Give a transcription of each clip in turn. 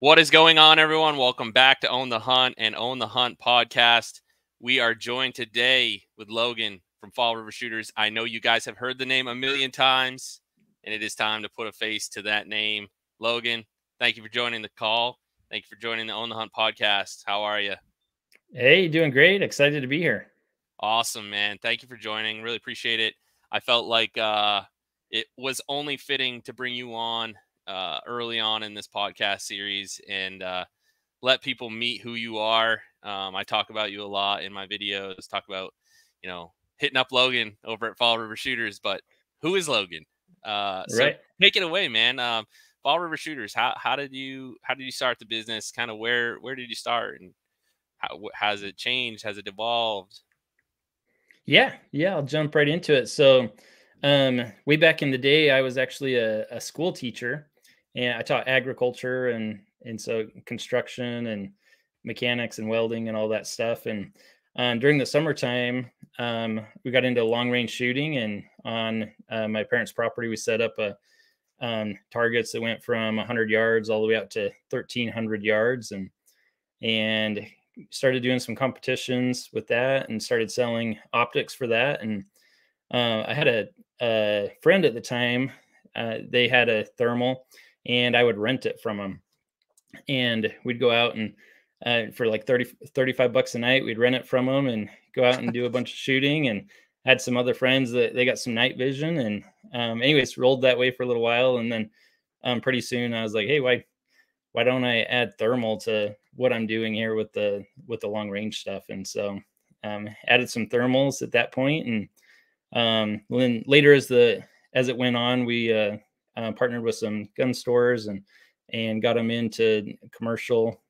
What is going on, everyone? Welcome back to Own the Hunt and Own the Hunt podcast. We are joined today with Logan from Fall River Shooters. I know you guys have heard the name a million times, and it is time to put a face to that name. Logan, thank you for joining the call. Thank you for joining the Own the Hunt podcast. How are you? Hey, doing great. Excited to be here. Awesome, man. Thank you for joining. Really appreciate it. I felt like it was only fitting to bring you on early on in this podcast series and let people meet who you are. I talk about you a lot in my videos, talk about, hitting up Logan over at Fall River Shooters, but who is Logan? So Right. take it away, man. Fall River Shooters, how did you start the business? Kind of where did you start, and how has it changed? Has it evolved? Yeah, I'll jump right into it. So, way back in the day, I was actually a school teacher, and I taught agriculture and so construction and mechanics and welding and all that stuff. And during the summertime, we got into long range shooting, and on my parents' property, we set up targets that went from 100 yards all the way out to 1,300 yards, and started doing some competitions with that and started selling optics for that. And I had a friend at the time. They had a thermal, and I would rent it from them. And we'd go out and for like 35 bucks a night, we'd rent it from them and go out and do a bunch of shooting. And had some other friends that they got some night vision. And anyways, rolled that way for a little while. And then pretty soon I was like, hey, why don't I add thermal to what I'm doing here with the long range stuff? And so added some thermals at that point. And then later as it went on, we partnered with some gun stores and got them into commercial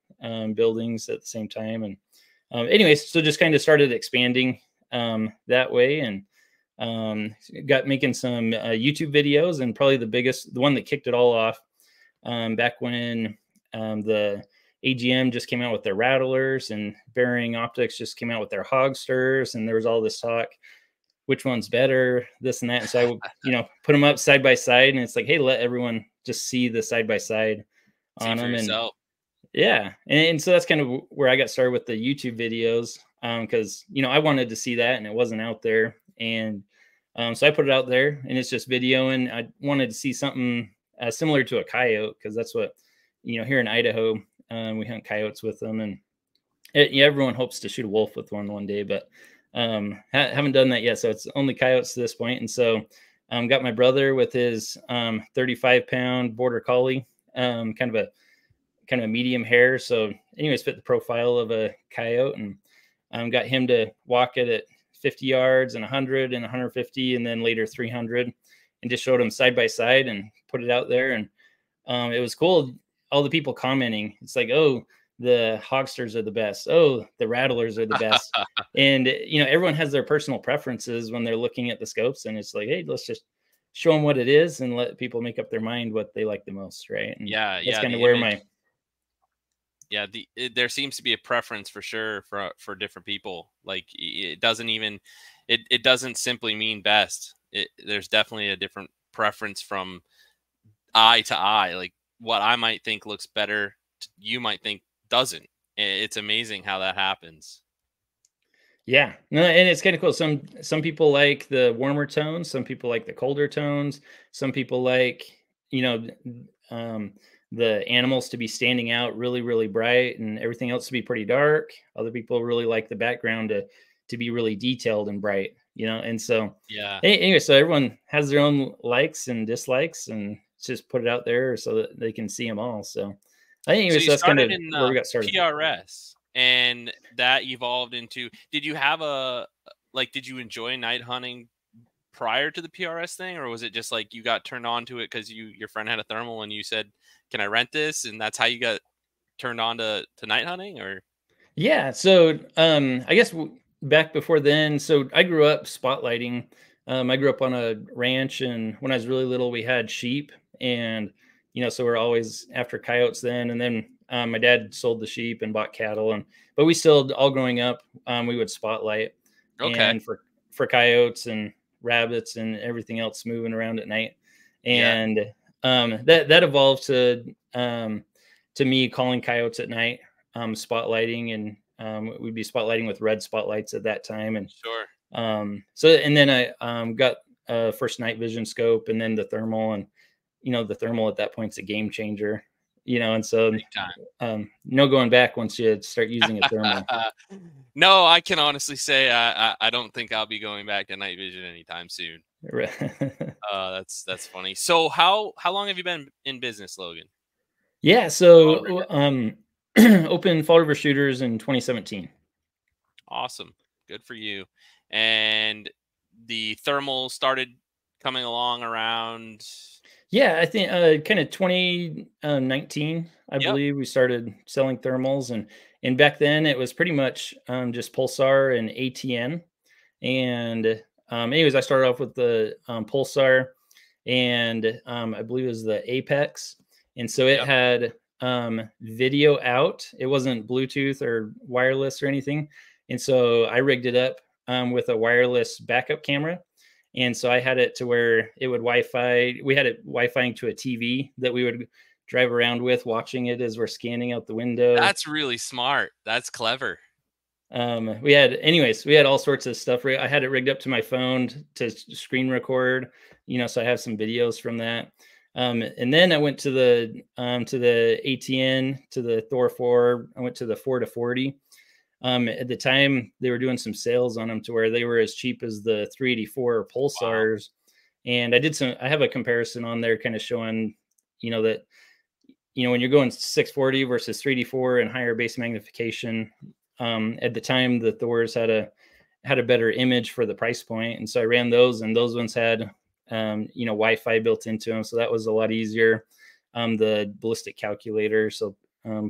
buildings at the same time. And anyways, so just kind of started expanding that way, and got making some YouTube videos. And probably the one that kicked it all off back when the AGM just came out with their rattlers, and Bearing Optics just came out with their Hogsters, and there was all this talk, which one's better, this and that. And so I would, put them up side by side, and it's like, hey, let everyone just see the side by side on them. And yeah, and so that's kind of where I got started with the YouTube videos, because I wanted to see that, and it wasn't out there. And so I put it out there, and it's just video, and I wanted to see something similar to a coyote, because that's what here in Idaho, we hunt coyotes with them. And everyone hopes to shoot a wolf with one day, but haven't done that yet. So it's only coyotes to this point. And so got my brother with his 35-pound border collie, kind of a medium hair. So anyways, fit the profile of a coyote, and got him to walk it at 50 yards and 100 and 150, and then later 300, and just showed him side by side and put it out there. And it was cool. All the people commenting, it's like, oh, the Hogsters are the best. Oh, the Rattlers are the best. And, everyone has their personal preferences when they're looking at the scopes. And it's like, hey, let's just show them what it is and let people make up their mind what they like the most. Right. And that's kind of where there seems to be a preference for sure for different people. Like it doesn't simply mean best. There's definitely a different preference from eye to eye. Like what I might think looks better, you might think doesn't. It's amazing how that happens. Yeah, no, and it's kind of cool. Some people like the warmer tones, some people like the colder tones, some people like, the animals to be standing out really, really bright, and everything else to be pretty dark. Other people really like the background to be really detailed and bright, And so anyway, so everyone has their own likes and dislikes, and just put it out there so that they can see them all. So anyway, so that's kind of where we got started. PRS, and that evolved into, did you enjoy night hunting prior to the PRS thing, or was it just like you got turned on to it because your friend had a thermal and you said, can I rent this? And that's how you got turned on to night hunting? Or yeah, so I guess back before then, so I grew up spotlighting. I grew up on a ranch, and when I was really little, we had sheep, and so we're always after coyotes then. And then my dad sold the sheep and bought cattle, but we still, all growing up, we would spotlight, and for coyotes and rabbits and everything else moving around at night. And that evolved to to me calling coyotes at night, spotlighting, and we'd be spotlighting with red spotlights at that time. And Sure. so, and then I got first night vision scope, and then the thermal. And the thermal at that point's a game changer. And so Big time. no going back once you start using a thermal. No, I can honestly say I don't think I'll be going back to night vision anytime soon. That's funny. So how long have you been in business, Logan? Yeah, so opened Fall River Shooters in 2017. Awesome. Good for you. And the thermal started coming along around. Yeah, I think kind of 2019, I Yep. believe we started selling thermals. And back then it was pretty much just Pulsar and ATN. And anyways, I started off with the Pulsar, and I believe it was the Apex. And so it Yep. had video out. It wasn't Bluetooth or wireless or anything. And so I rigged it up with a wireless backup camera. And so I had it to where it would Wi-Fi. We had it Wi-Fiing to a TV that we would drive around with, watching it as we're scanning out the window. That's really smart. That's clever. We had all sorts of stuff. I had it rigged up to my phone to screen record, so I have some videos from that. And then I went to the ATN, to the Thor 4. I went to the 4 to 40. At the time they were doing some sales on them to where they were as cheap as the 384 Pulsars. Wow. And I have a comparison on there kind of showing, that, when you're going 640 versus 384 and higher base magnification, at the time the Thors had a better image for the price point. And so I ran those, and those ones had, Wi-Fi built into them. So that was a lot easier. The ballistic calculator. So,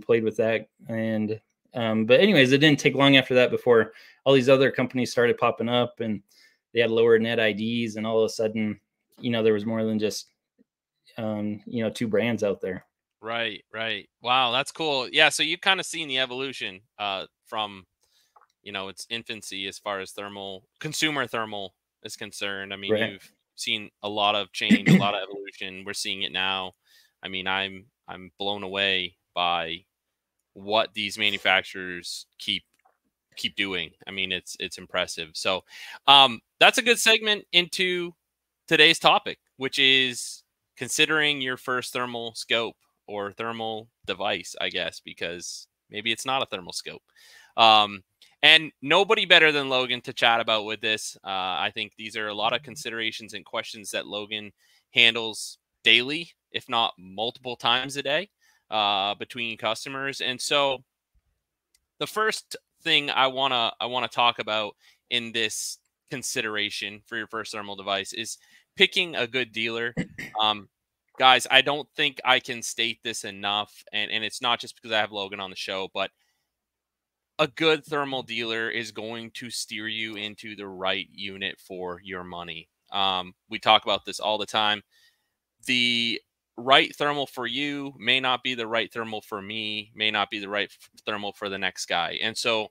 played with that. And, but anyways, it didn't take long after that before all these other companies started popping up, and they had lower net IDs. And all of a sudden, there was more than just, two brands out there. Right. Wow, that's cool. Yeah, so you kind of seen the evolution from its infancy as far as consumer thermal is concerned. I mean, Right. You've seen a lot of change, a lot of evolution. We're seeing it now. I mean, I'm blown away by what these manufacturers keep doing. I mean, it's impressive. So that's a good segment into today's topic, which is considering your first thermal scope or thermal device, I guess, because maybe it's not a thermal scope. And nobody better than Logan to chat about with this. I think these are a lot of considerations and questions that Logan handles daily, if not multiple times a day, between customers. And so the first thing I wanna talk about in this consideration for your first thermal device is picking a good dealer. Guys, I don't think I can state this enough, and it's not just because I have Logan on the show, but a good thermal dealer is going to steer you into the right unit for your money. We talk about this all the time. The right thermal for you may not be the right thermal for me, may not be the right thermal for the next guy. And so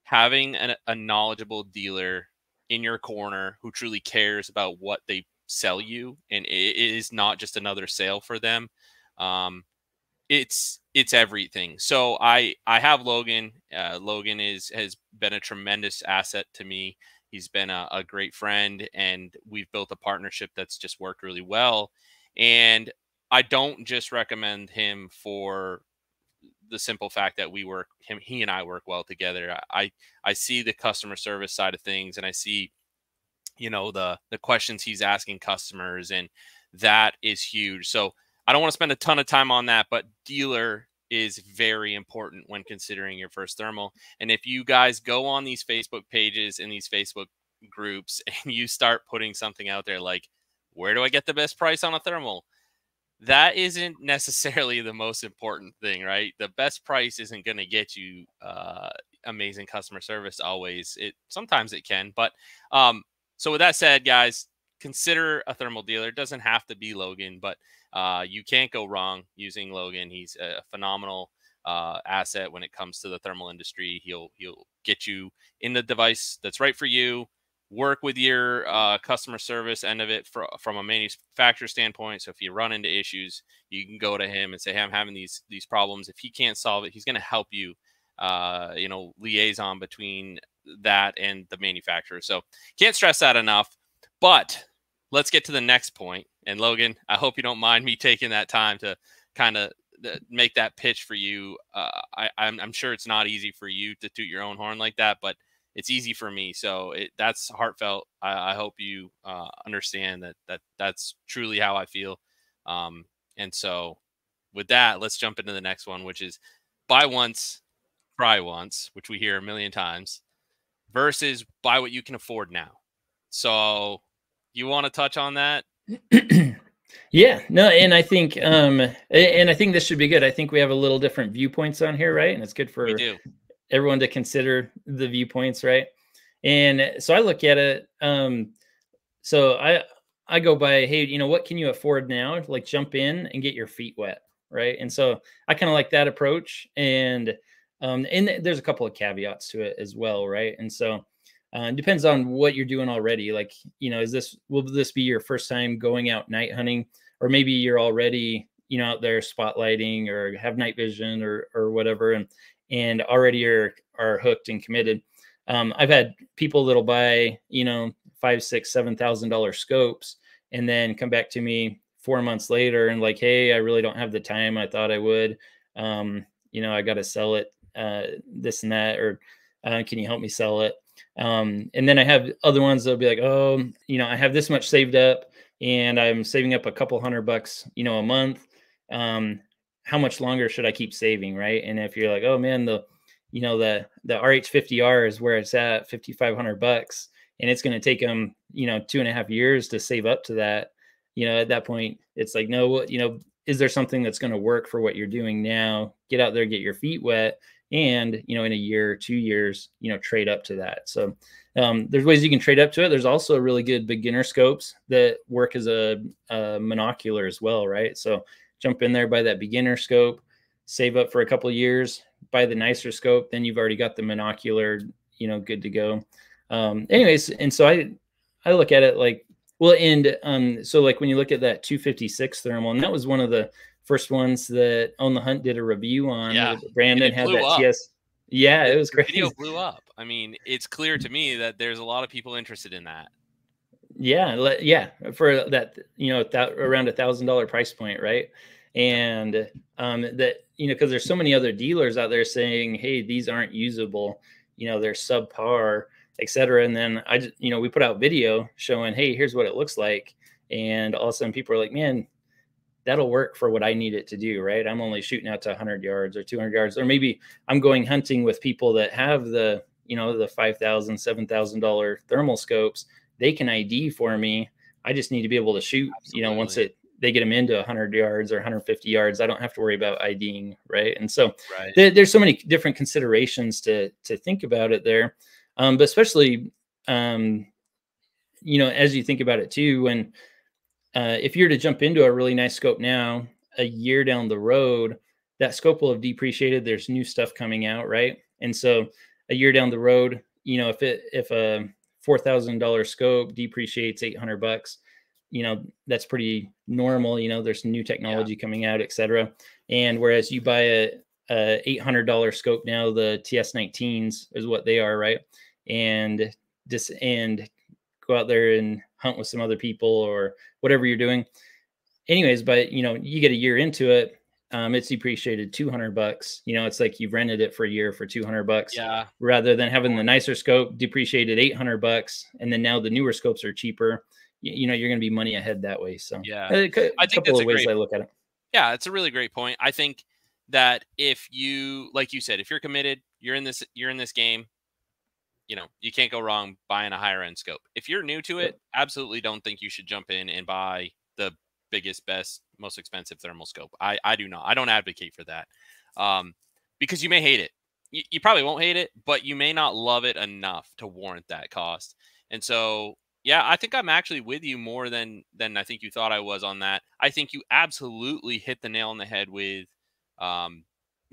having a knowledgeable dealer in your corner who truly cares about what they sell you, and it is not just another sale for them, it's everything. So I have Logan. Logan has been a tremendous asset to me. He's been a great friend, and we've built a partnership that's just worked really well. And I don't just recommend him for the simple fact that he and I work well together. I see the customer service side of things, and I see the questions he's asking customers, and that is huge. So I don't want to spend a ton of time on that, but dealer is very important when considering your first thermal. And if you guys go on these Facebook pages and these Facebook groups and you start putting something out there like, where do I get the best price on a thermal? That isn't necessarily the most important thing, right? The best price isn't going to get you amazing customer service always. Sometimes it can, but so with that said, guys, consider a thermal dealer. It doesn't have to be Logan, but you can't go wrong using Logan. He's a phenomenal asset when it comes to the thermal industry. He'll get you in the device that's right for you, work with your customer service end of it from a manufacturer standpoint. So if you run into issues, you can go to him and say, hey, I'm having these problems. If he can't solve it, he's going to help you, liaison between that and the manufacturer. So can't stress that enough. But let's get to the next point. And Logan, I hope you don't mind me taking that time to kind of make that pitch for you. I'm sure it's not easy for you to toot your own horn like that, but it's easy for me. So that's heartfelt. I hope you understand that's truly how I feel. And so with that, let's jump into the next one, which is buy once, cry once, which we hear a million times, versus buy what you can afford now. So you want to touch on that? Yeah, no, and I think this should be good. I think we have a little different viewpoints on here, right? And it's good for everyone to consider the viewpoints, right? And so I look at it. So I go by, hey, what can you afford now? Like jump in and get your feet wet, right? And so I kind of like that approach. And there's a couple of caveats to it as well, right? And so it depends on what you're doing already. Like, will this be your first time going out night hunting, or maybe you're already, out there spotlighting or have night vision or whatever, and already are hooked and committed. I've had people that'll buy, $5,000, $6,000, $7,000 scopes and then come back to me 4 months later and like, hey, I really don't have the time I thought I would. I got to sell it, this and that, or can you help me sell it? And then I have other ones that'll be like, oh, I have this much saved up and I'm saving up a couple $100, a month. How much longer should I keep saving? Right. And if you're like, oh man, the RH50R is where it's at, $5,500, and it's going to take them, 2.5 years to save up to that. At that point, it's like, no, is there something that's going to work for what you're doing now? Get out there, get your feet wet, and in a year or 2 years, trade up to that. So there's ways you can trade up to it. There's also really good beginner scopes that work as a monocular as well, right? So jump in there, buy that beginner scope, save up for a couple of years, buy the nicer scope, then you've already got the monocular, good to go. Anyways, and so I look at it like, well, and so like when you look at that 256 thermal, and that was one of the first ones that On the Hunt did a review on. Yeah, Brandon had that TS. Yeah, it was crazy. Video blew up. I mean, it's clear to me that there's a lot of people interested in that. Yeah, for that, around $1,000 price point, right? And that, because there's so many other dealers out there saying, hey, these aren't usable, they're subpar, etc. And then we put out video showing, hey, here's what it looks like, and all of a sudden people are like, man, that'll work for what I need it to do, right? I'm only shooting out to 100 yards or 200 yards, or maybe I'm going hunting with people that have the the $5,000, $7,000 thermal scopes. They can ID for me. I just need to be able to shoot. Absolutely. Once they get them into 100 yards or 150 yards, I don't have to worry about IDing, right? And so there's so many different considerations to think about it there, but especially as you think about it too, when if you're to jump into a really nice scope now, a year down the road, that scope will have depreciated. There's new stuff coming out, right? And so a year down the road, if a $4,000 scope depreciates $800, that's pretty normal. There's new technology coming out, etc. And whereas you buy a $800 scope now, the TS19s is what they are, right? And go out there and hunt with some other people or whatever you're doing. Anyways, but you get a year into it, it's depreciated $200. It's like you've rented it for a year for $200. Rather than having the nicer scope depreciated $800, and then now the newer scopes are cheaper. You're going to be money ahead that way. So I think a couple of ways I look at it. Yeah, it's a really great point. I think that if you, like you said, if you're committed, you're in this game, you can't go wrong buying a higher end scope. If you're new to it, absolutely don't think you should jump in and buy the biggest, best, most expensive thermal scope. I do not. I don't advocate for that, because you may hate it. You probably won't hate it, but you may not love it enough to warrant that cost. And so, yeah, I think I'm actually with you more than I think you thought I was on that. I think you absolutely hit the nail on the head with,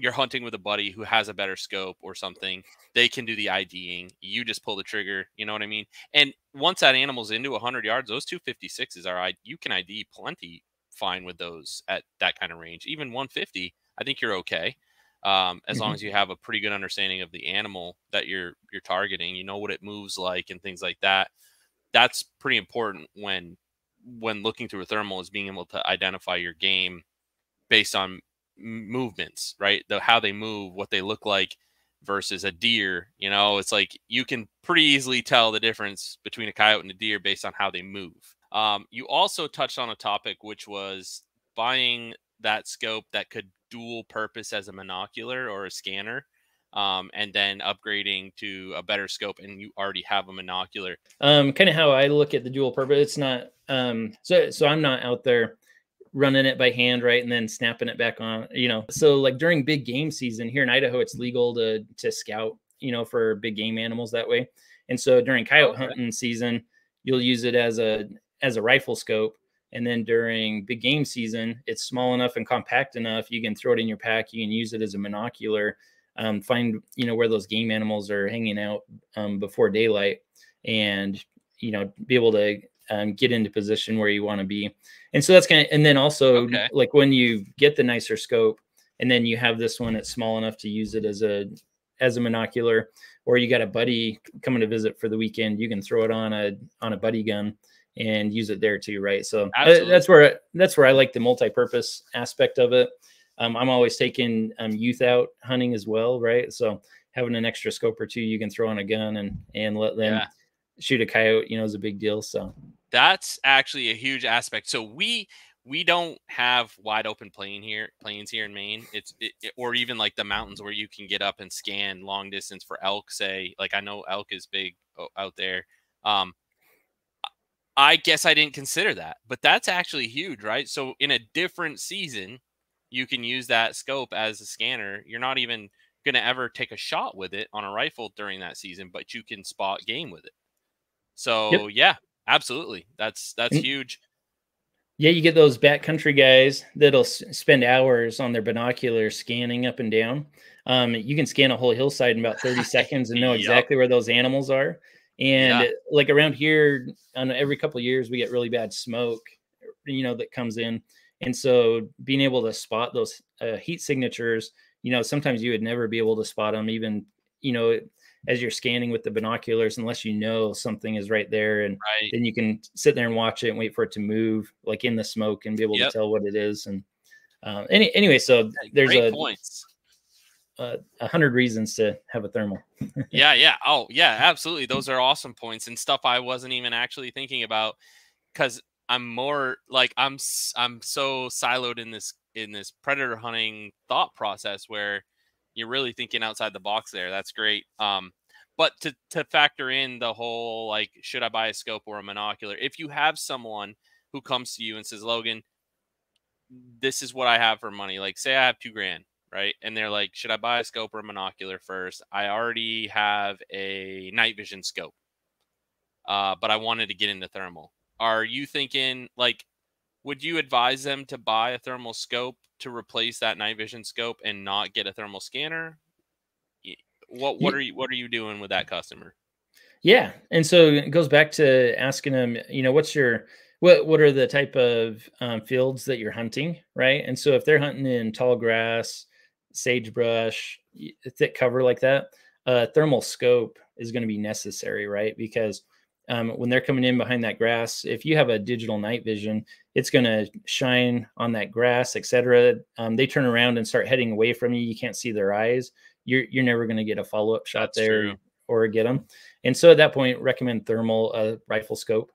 you're hunting with a buddy who has a better scope or something, they can do the IDing. You just pull the trigger. You know what I mean? And once that animal's into 100 yards, those 256s are, you can ID plenty fine with those at that kind of range. Even 150, I think you're okay. As long Mhm. as you have a pretty good understanding of the animal that you're targeting, you know what it moves like and things like that. That's pretty important when looking through a thermal, is being able to identify your game based on movements, right? How they move, what they look like versus a deer. You know, it's like you can pretty easily tell the difference between a coyote and a deer based on how they move. You also touched on a topic, which was buying that scope that could dual purpose as a monocular or a scanner, and then upgrading to a better scope, and you already have a monocular. Kind of how I look at the dual purpose. It's not so I'm not out there running it by hand, right, and then snapping it back on, so like during big game season here in Idaho, it's legal to scout, for big game animals that way. And so during coyote Okay. hunting season, you'll use it as a rifle scope. And then during big game season, it's small enough and compact enough, you can throw it in your pack, you can use it as a monocular, find where those game animals are hanging out before daylight, and be able to get into position where you want to be. And so that's kind of, and then also Okay. like when you get the nicer scope, and then you have this one that's small enough to use it as a monocular, or you got a buddy coming to visit for the weekend, you can throw it on a buddy gun and use it there too, right? So Absolutely. that's where I like the multi-purpose aspect of it. I'm always taking youth out hunting as well, right? So having an extra scope or two you can throw on a gun and let them Yeah. shoot a coyote, is a big deal. So That's actually a huge aspect. So we don't have wide open plains here in Maine. Or even like the mountains where you can get up and scan long distance for elk. Say, like I know elk is big out there. Um, I guess I didn't consider that, but that's actually huge, right? So in a different season, you can use that scope as a scanner. You're not even going to ever take a shot with it on a rifle during that season, but you can spot game with it. So yep. yeah, absolutely. That's And huge. yeah, you get those backcountry guys that'll spend hours on their binoculars scanning up and down. You can scan a whole hillside in about 30 seconds and know Yep. exactly where those animals are. And Yeah. like around here, on every couple of years, we get really bad smoke, that comes in. And so being able to spot those heat signatures, sometimes you would never be able to spot them, even, as you're scanning with the binoculars, unless something is right there. And Right. then you can sit there and watch it and wait for it to move, like in the smoke, and be able to Yep. tell what it is. And anyway, so there's Great points. 100 reasons to have a thermal. Yeah. Yeah. Oh, yeah. Absolutely. Those are awesome points and stuff I wasn't even actually thinking about, because I'm more like I'm so siloed in this predator hunting thought process where you're really thinking outside the box there. That's great. But to factor in the whole, like, should I buy a scope or a monocular? If you have someone who comes to you and says, Logan, this is what I have for money. Like, say I have $2,000, right? And they're like, should I buy a scope or a monocular first? I already have a night vision scope, but I wanted to get into thermal. Are you thinking, like, would you advise them to buy a thermal scope to replace that night vision scope and not get a thermal scanner? Y- what are you doing with that customer? Yeah, and so it goes back to asking them, what are the type of fields that you're hunting, right? And so if they're hunting in tall grass, sagebrush, thick cover like that, a thermal scope is going to be necessary, right? Because when they're coming in behind that grass, if you have a digital night vision, it's going to shine on that grass, etc. They turn around and start heading away from you. You can't see their eyes. You're never going to get a follow up shot That's there true. or get them. And so at that point, recommend thermal rifle scope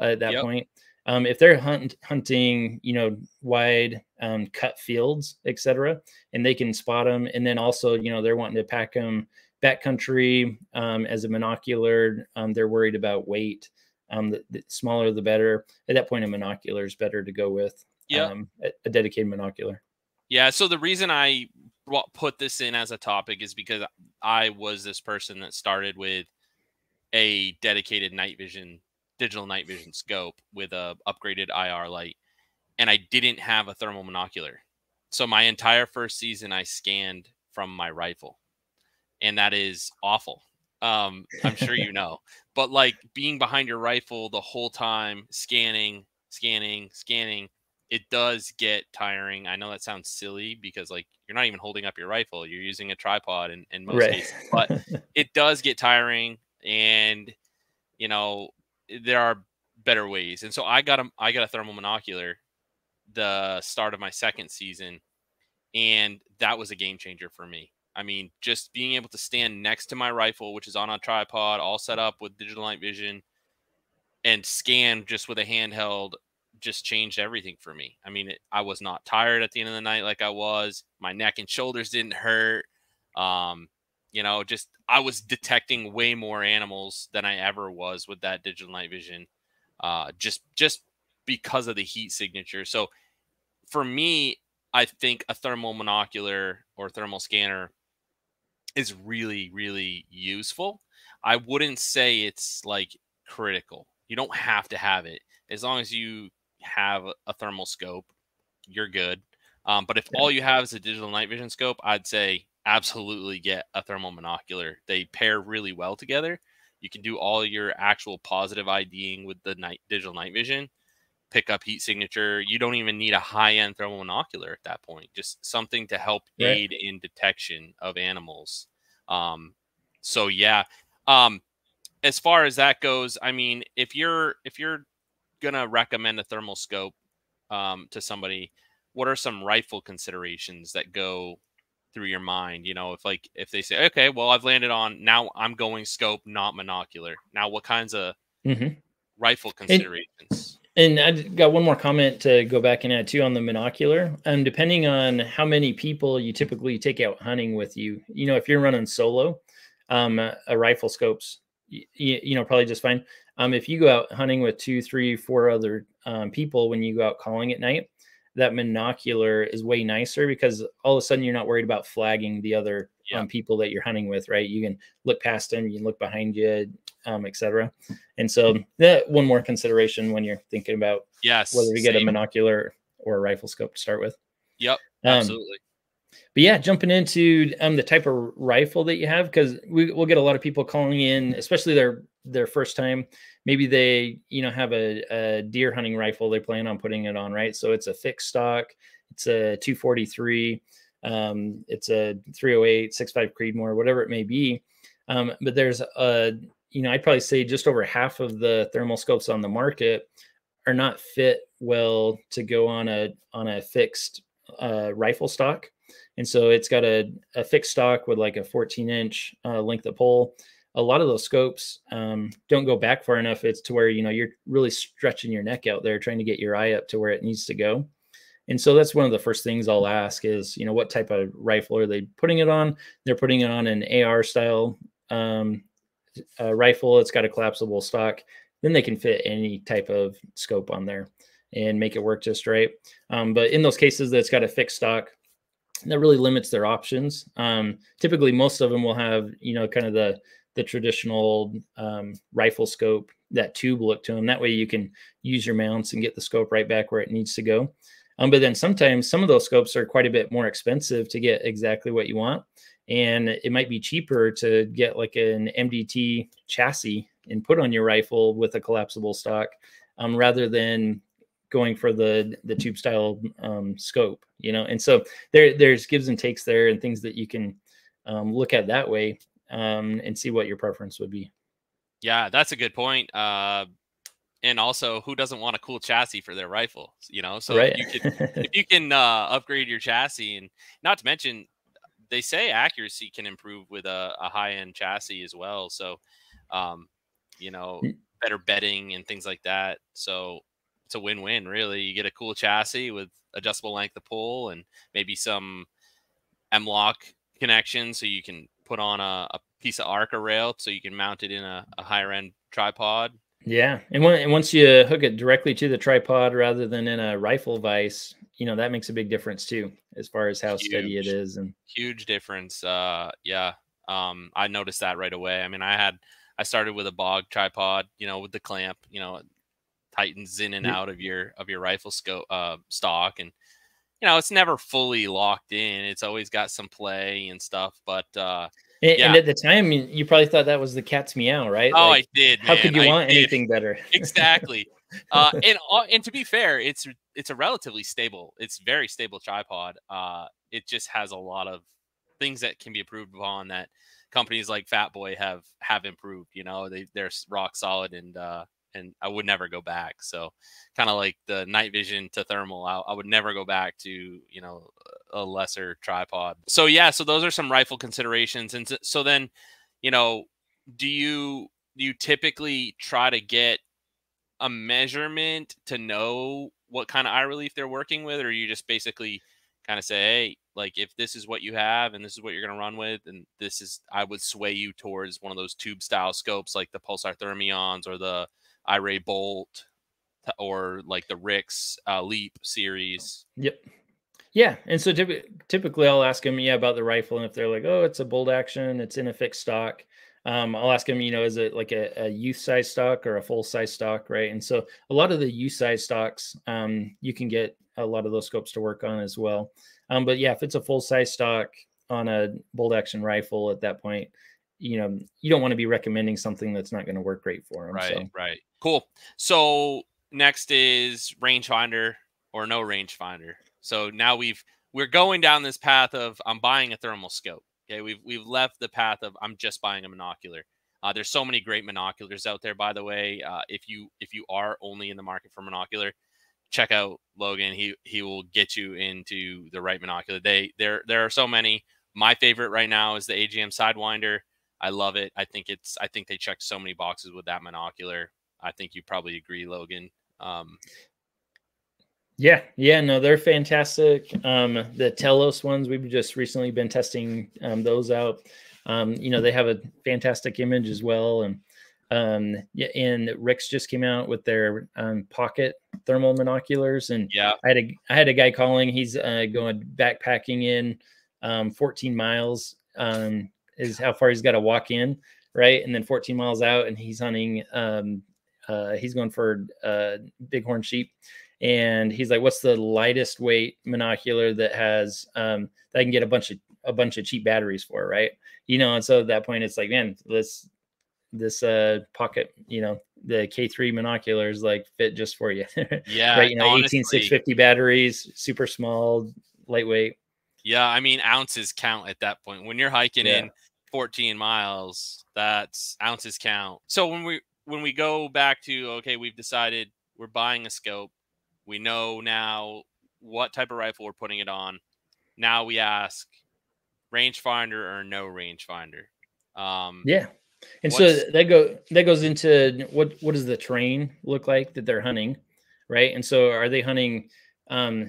at that Yep. point. If they're hunting, wide cut fields, etc., and they can spot them, and then also, they're wanting to pack them backcountry as a monocular. They're worried about weight. The smaller the better. At that point, a monocular is better to go with, Yep. a dedicated monocular. Yeah. So the reason I put this in as a topic is because I was this person that started with a dedicated digital night vision scope with a upgraded IR light, and I didn't have a thermal monocular. So my entire first season, I scanned from my rifle, and that is awful. I'm sure you know, but like being behind your rifle the whole time, scanning, scanning, scanning, it does get tiring. I know that sounds silly because like you're not even holding up your rifle, you're using a tripod in most Right. cases, but it does get tiring, and you know there are better ways. And so I got a thermal monocular the start of my second season, and that was a game changer for me. I mean, just being able to stand next to my rifle, which is on a tripod, all set up with digital night vision, and scan just with a handheld, just changed everything for me. I mean, I was not tired at the end of the night like I was. My neck and shoulders didn't hurt. Um, just I was detecting way more animals than I ever was with that digital night vision, just because of the heat signature. So for me, I think a thermal monocular or thermal scanner is really, really useful. I wouldn't say it's like critical. You don't have to have it. As long as you have a thermal scope, you're good. But if Yeah. all you have is a digital night vision scope, I'd say absolutely get a thermal monocular. They pair really well together. You can do all your actual positive IDing with the digital night vision, pick up heat signature. You don't even need a high-end thermal monocular at that point. Just something to help Right. aid in detection of animals. Um, so yeah. Um, as far as that goes, I mean, if you're gonna recommend a thermal scope to somebody, what are some rifle considerations that go through your mind? If they say, okay, well, I've landed on, now I'm going scope, not monocular. Now, what kinds of Hmm. rifle And considerations? And I got one more comment to go back and add too on the monocular. Depending on how many people you typically take out hunting with you, if you're running solo, a rifle scopes, probably just fine. If you go out hunting with two, three, four other people when you go out calling at night, that monocular is way nicer because all of a sudden you're not worried about flagging the other Yeah. people that you're hunting with, right? You can look past them, you can look behind you, etc. And so that one more consideration when you're thinking about Yes. whether to get a Same. monocular or a rifle scope to start with. Yep. Um, Absolutely. but yeah, jumping into the type of rifle that you have, because we'll get a lot of people calling in, especially their first time. Maybe they have a deer hunting rifle they plan on putting it on, right? So it's a fixed stock, it's a 243, it's a 308, 6.5 Creedmoor, whatever it may be. But there's I'd probably say just over half of the thermal scopes on the market are not fit well to go on a fixed rifle stock. And so it's got a fixed stock with like a 14-inch length of pole. A lot of those scopes don't go back far enough. It's to where you're really stretching your neck out there trying to get your eye up to where it needs to go. And so that's one of the first things I'll ask is, what type of rifle are they putting it on? They're putting it on an AR style rifle. It's got a collapsible stock. Then they can fit any type of scope on there and make it work just right. But in those cases that's got a fixed stock, that really limits their options. Typically, most of them will have, kind of the traditional rifle scope, that tube look to them. That way you can use your mounts and get the scope right back where it needs to go. But then sometimes some of those scopes are quite a bit more expensive to get exactly what you want. And it might be cheaper to get like an MDT chassis and put on your rifle with a collapsible stock rather than going for the tube style scope, and so there's gives and takes there and things that you can look at that way and see what your preference would be. Yeah, that's a good point. And also, who doesn't want a cool chassis for their rifle? So Right. if you can upgrade your chassis, and not to mention, they say accuracy can improve with a high end chassis as well. So, um, better bedding and things like that. So it's a win win, really. You get a cool chassis with adjustable length of pull and maybe some M-lock connection, so you can put on a piece of Arca rail, so you can mount it in a higher end tripod. Yeah, and once you hook it directly to the tripod rather than in a rifle vise, that makes a big difference too, as far as how steady it Huge, is. And huge difference. Yeah. I noticed that right away. I mean, I started with a bog tripod, with the clamp, it tightens in and out of your rifle scope stock, and it's never fully locked in. It's always got some play and stuff, but And yeah. at the time, you probably thought that was the cat's meow, right? Oh, Like, I did, how could man. you I want did. anything better? Exactly. And to be fair, it's a relatively stable. It's very stable tripod. It just has a lot of things that can be improved upon that companies like Fat Boy have improved. They're rock solid, and I would never go back. So kind of like the night vision to thermal, I would never go back to a lesser tripod. So yeah, so those are some rifle considerations, and so then, you know, do you typically try to get a measurement to know what kind of eye relief they're working with, or you just basically kind of say, hey, like if this is what you have and this is what you're going to run with, and I would sway you towards one of those tube style scopes like the Pulsar thermions or the iRay Bolt or like the Rix Leap series? Yep. Yeah, and so typically I'll ask them, yeah, about the rifle, and if they're like, "Oh, it's a bolt action, it's in a fixed stock," I'll ask them, is it like a youth size stock or a full size stock, right? And so a lot of the youth size stocks, you can get a lot of those scopes to work on as well. But yeah, if it's a full size stock on a bolt action rifle, at that point, you don't want to be recommending something that's not going to work great for them. Right, So right. Cool. So next is rangefinder or no rangefinder. So now we're going down this path of I'm buying a thermal scope. Okay, we've left the path of I'm just buying a monocular. There's so many great monoculars out there, by the way. If you are only in the market for monocular, check out Logan. He will get you into the right monocular. There are so many. My favorite right now is the AGM Sidewinder. I love it. I think they checked so many boxes with that monocular. I think you probably agree, Logan. yeah, no, they're fantastic. The Telos ones, we've just recently been testing those out. They have a fantastic image as well, and yeah, and Rix just came out with their pocket thermal monoculars, and Yeah, I had a guy calling. He's going backpacking in 14 miles is how far he's got to walk in, right, and then 14 miles out, and he's hunting. He's going for bighorn sheep. And he's like, "What's the lightest weight monocular that has that I can get a bunch of cheap batteries for, right?" And so at that point, it's like, man, this pocket, the K3 monoculars like fit just for you, yeah. right? 18 Honestly, 650 batteries, super small, lightweight. yeah. I mean, ounces count at that point. When you're hiking Yeah, in 14 miles, that's ounces count. So when we go back to, okay, we've decided we're buying a scope. We know now what type of rifle we're putting it on. Now we ask rangefinder or no rangefinder. yeah. And so What's that goes into what does the terrain look like that they're hunting, right? And so are they hunting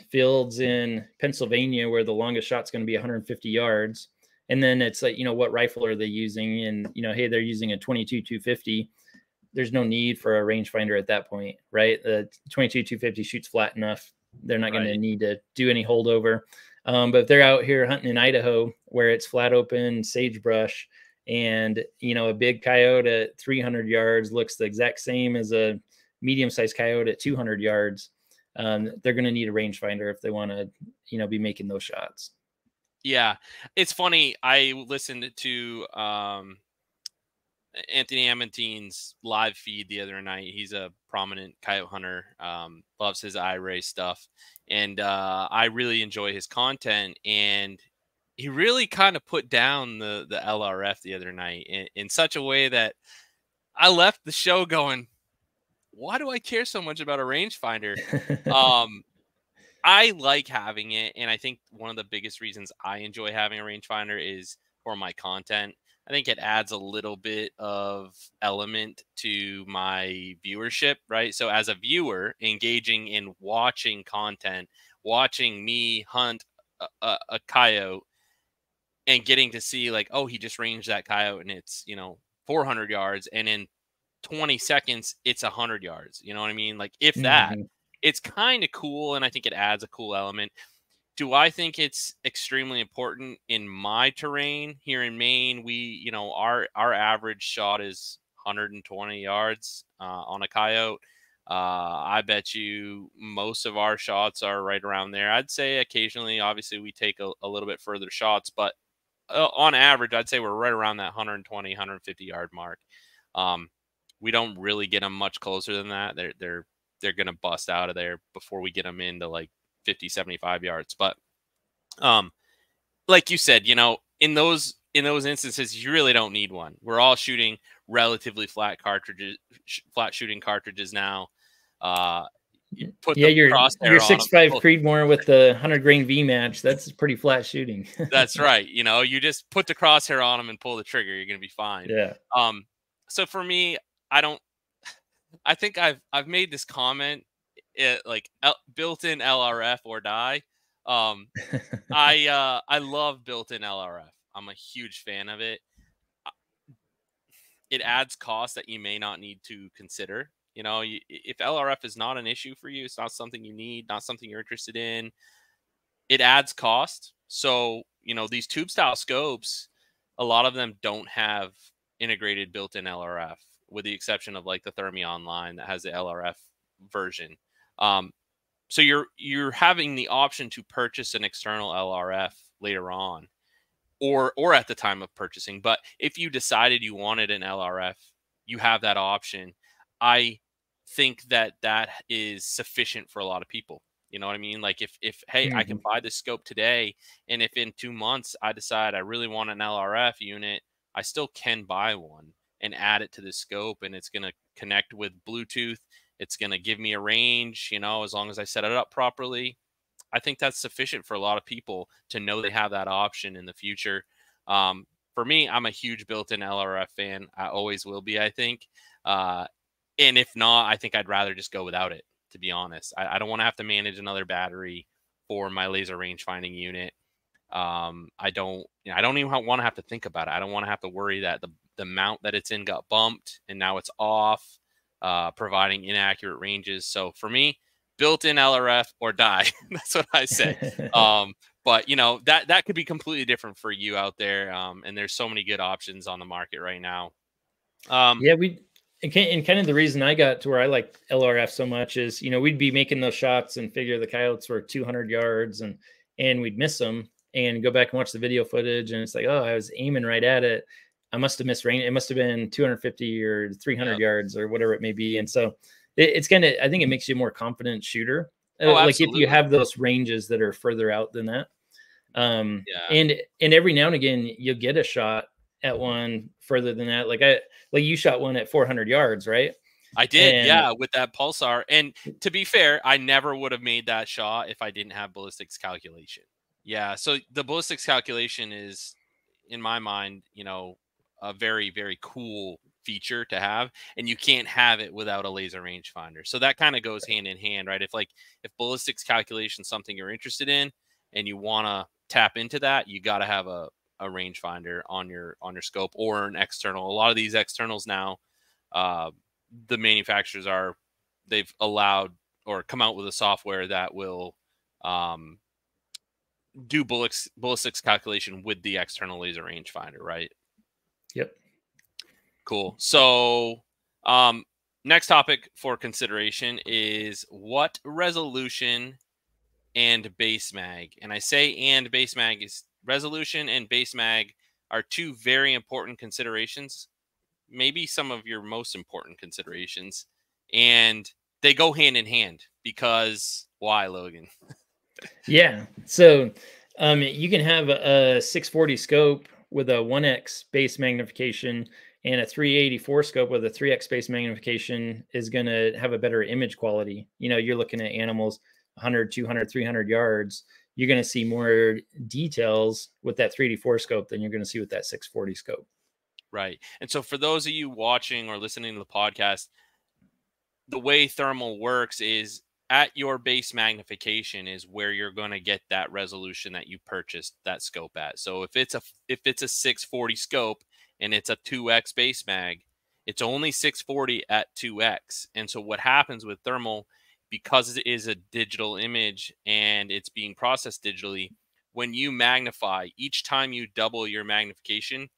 fields in Pennsylvania where the longest shot's going to be 150 yards? And then it's like, what rifle are they using? And hey, they're using a 22 250. There's no need for a rangefinder at that point, right? The 22 250 shoots flat enough. They're not going to right? need to do any holdover. But if they're out here hunting in Idaho where it's flat open sagebrush, and a big coyote at 300 yards looks the exact same as a medium-sized coyote at 200 yards, they're going to need a rangefinder if they want to be making those shots. Yeah, it's funny. I listened to Anthony Amantine's live feed the other night. He's a prominent coyote hunter, loves his iRay stuff, and I really enjoy his content. And he really kind of put down the LRF the other night in such a way that I left the show going, "Why do I care so much about a rangefinder?" Um, I like having it, and I think one of the biggest reasons I enjoy having a rangefinder is for my content. I think it adds a little bit of element to my viewership, right? So as a viewer, engaging in watching content, watching me hunt a coyote and getting to see like, oh, he just ranged that coyote and it's, 400 yards, and in 20 seconds it's 100 yards. You know what I mean? Like if that, Mhm. it's kind of cool, and I think it adds a cool element. Do I think it's extremely important in my terrain here in Maine? Our average shot is 120 yards on a coyote. I bet you most of our shots are right around there. I'd say occasionally, obviously, we take a little bit further shots, but on average, I'd say we're right around that 120, 150 yard mark. We don't really get them much closer than that. They're going to bust out of there before we get them into like 50, 75 yards. But like you said, you know, in those instances, you really don't need one. We're all shooting relatively flat shooting cartridges now. You put Yeah, the your crosshair on 6.5 them. Creedmoor with the 100 grain V match, that's pretty flat shooting. That's right. You know, you just put the crosshair on them and pull the trigger. You're going to be fine. Yeah. So for me, I think I've made this comment, like Builtin LRF or die. I love Builtin LRF. I'm a huge fan of it. It adds costs that you may not need to consider. You know, if LRF is not an issue for you, it's not something you need, not something you're interested in, it adds cost. So, you know, these tube style scopes, a lot of them don't have integrated built-in LRF, with the exception of like the Thermion line that has the LRF version. So you're having the option to purchase an external LRF later on, or at the time of purchasing. But if you decided you wanted an LRF, you have that option. I think that is sufficient for a lot of people. You know what I mean? Like if hey, I can buy this scope today, and if in 2 months I decide I really want an LRF unit, I still can buy one and add it to the scope, and it's going to connect with Bluetooth. It's going to give me a range, you know, as long as I set it up properly. I think that's sufficient for a lot of people to know they have that option in the future. For me, I'm a huge built-in LRF fan. I always will be, I think. And if not, I think I'd rather just go without it, to be honest. I don't want to have to manage another battery for my laser range finding unit. I don't even want to have to think about it. I don't want to have to worry that the mount that it's in got bumped and now it's off, providing inaccurate ranges. So for me, built-in LRF or die. That's what I say. But you know, that could be completely different for you out there. And there's so many good options on the market right now. Yeah, and kind of the reason I got to where I like LRF so much is, you know, we'd be making those shots and figure the coyotes were 200 yards and we'd miss them and go back and watch the video footage. And it's like, oh, I was aiming right at it. I must have missed range. It must have been 250 or 300 yards or whatever it may be. And so it's kind of, I think it makes you a more confident shooter. Like if you have those ranges that are further out than that. And every now and again, you'll get a shot at one further than that. Like you shot one at 400 yards, right? I did. Yeah. With that Pulsar. And to be fair, I never would have made that shot if I didn't have Ballistics Calculation. Yeah. So the Ballistics Calculation is, in my mind, you know, a very, very cool feature to have, and you can't have it without a laser rangefinder. So that kind of goes hand in hand, right? If Ballistics Calculation is something you're interested in and you want to tap into that, you got to have a rangefinder on your scope or an external. A lot of these externals now, the manufacturers they've allowed or come out with a software that will do ballistics calculation with the external laser rangefinder, right? Yep. Cool. So next topic for consideration is what resolution and base mag. And I say and base mag is resolution and base mag are two very important considerations, maybe some of your most important considerations, and they go hand in hand. Because why, Logan? Yeah. So you can have a 640 scope with a 1x base magnification, and a 384 scope with a 3x base magnification is going to have a better image quality. You know, you're looking at animals 100, 200, 300 yards. You're going to see more details with that 384 scope than you're going to see with that 640 scope. Right. And so for those of you watching or listening to the podcast, the way thermal works is at your base magnification is where you're going to get that resolution that you purchased that scope at. So if it's a 640 scope and it's a 2x base mag, it's only 640 at 2x. And so what happens with thermal, because it is a digital image and it's being processed digitally, when you magnify, each time you double your magnification,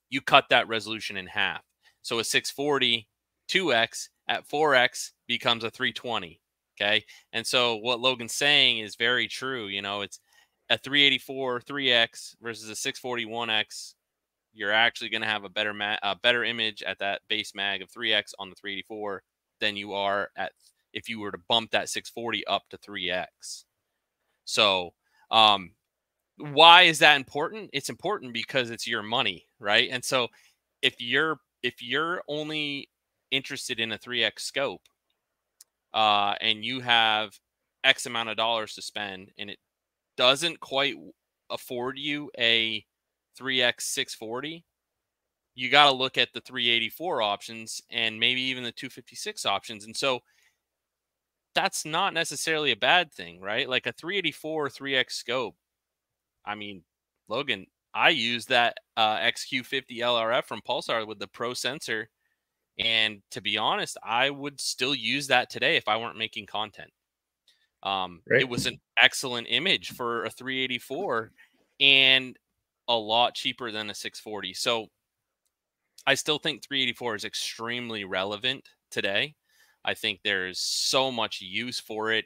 you cut that resolution in half. So a 640 2x at 4X becomes a 320. Okay. And so what Logan's saying is very true. You know, it's a 384 3X versus a 641X. You're actually going to have a better image at that base mag of 3X on the 384 than you are at if you were to bump that 640 up to 3X. So, why is that important? It's important because it's your money, right? And so if you're only interested in a 3X scope, and you have X amount of dollars to spend, and it doesn't quite afford you a 3X 640, you got to look at the 384 options and maybe even the 256 options. And so that's not necessarily a bad thing, right? Like a 384 3X scope. I mean, Logan, I use that XQ50 LRF from Pulsar with the Pro sensor. And to be honest, I would still use that today if I weren't making content. Right. It was an excellent image for a 384 and a lot cheaper than a 640. So I still think 384 is extremely relevant today. I think there's so much use for it.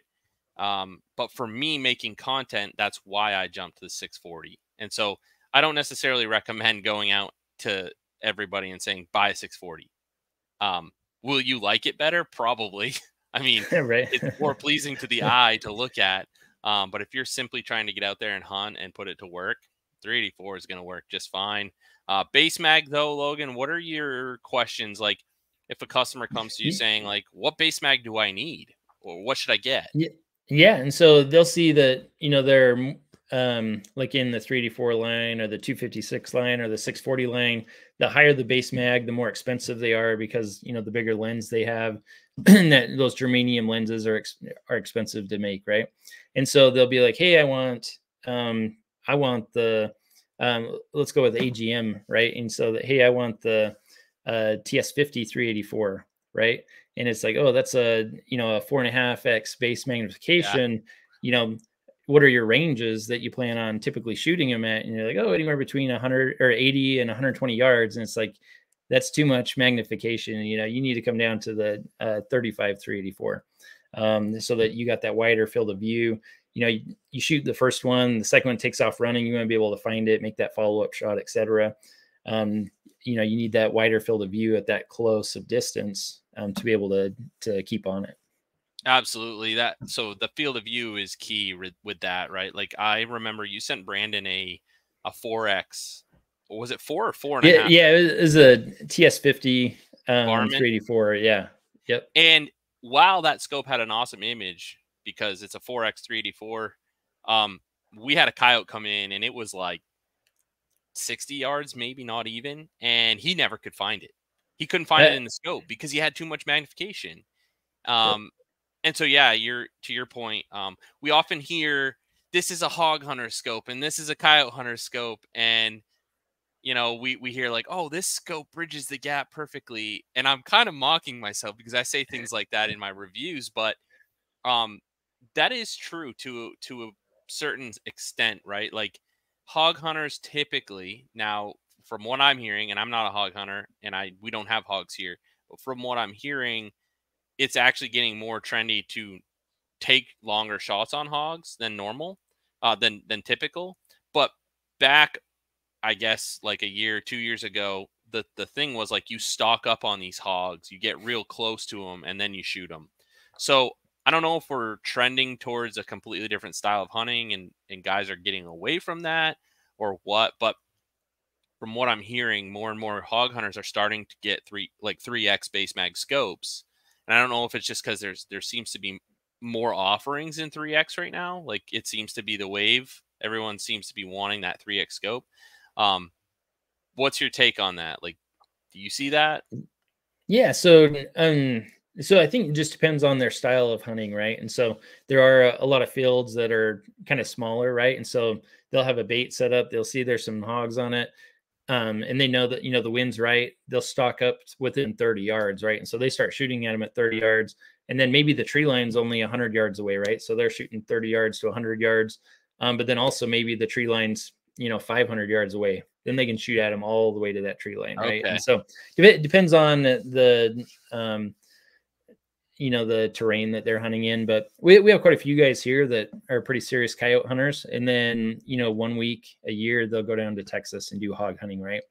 But for me making content, that's why I jumped to the 640. And so I don't necessarily recommend going out to everybody and saying, buy a 640. Will you like it better? Probably. I mean, Right. it's more pleasing to the eye to look at. But if you're simply trying to get out there and hunt and put it to work, 384 is going to work just fine. Base mag though, Logan, what are your questions? Like if a customer comes to you saying like, what base mag do I need? Or what should I get? Yeah. And so they'll see that, they're like in the 384 line or the 256 line or the 640 line, the higher the base mag, the more expensive they are because, the bigger lens they have, and that those germanium lenses are expensive to make. Right. And so they'll be like, hey, I want the, let's go with AGM. Right. And so that, hey, I want the TS50 384. Right. And it's like, oh, that's a 4.5x base magnification. What are your ranges that you plan on typically shooting them at? And you're like, oh, anywhere between 100 or 80 and 120 yards. And it's like, that's too much magnification. You need to come down to the 35 384, so that you got that wider field of view. You shoot the first one, the second one takes off running. You want to be able to find it, make that follow-up shot, etc. You need that wider field of view at that close of distance to be able to keep on it. Absolutely. So the field of view is key with that, right? Like I remember you sent Brandon a 4X. Was it 4 or 4.5? Yeah, it was a TS50 384. Yeah. Yep. And while that scope had an awesome image because it's a 4X 384, we had a coyote come in and it was like 60 yards, maybe not even, and he never could find it. He couldn't find it in the scope because he had too much magnification. And so, yeah, to your point, we often hear this is a hog hunter scope and this is a coyote hunter scope. And, we hear like, oh, this scope bridges the gap perfectly. And I'm kind of mocking myself because I say things like that in my reviews. But that is true to a certain extent, right? Like hog hunters typically, now from what I'm hearing, and I'm not a hog hunter and we don't have hogs here, but from what I'm hearing, it's actually getting more trendy to take longer shots on hogs than normal, than typical. But back, I guess, like a year, 2 years ago, the thing was like you stock up on these hogs, you get real close to them, and then you shoot them. So I don't know if we're trending towards a completely different style of hunting, and guys are getting away from that or what. But from what I'm hearing, more and more hog hunters are starting to get 3X base mag scopes. And I don't know if it's just because there seems to be more offerings in 3X right now. Like it seems to be the wave. Everyone seems to be wanting that 3X scope. What's your take on that? Like, do you see that? Yeah. So I think it just depends on their style of hunting, right? And so there are a lot of fields that are kind of smaller, right? And so they'll have a bait set up. They'll see there's some hogs on it. And they know that, the wind's right. They'll stock up within 30 yards, right? And so they start shooting at them at 30 yards. And then maybe the tree line's only 100 yards away, right? So they're shooting 30 yards to 100 yards. But then also maybe the tree line's, 500 yards away. Then they can shoot at them all the way to that tree line, right? Okay. And so it depends on the terrain that they're hunting in. But we have quite a few guys here that are pretty serious coyote hunters. And then, 1 week a year, they'll go down to Texas and do hog hunting. Right.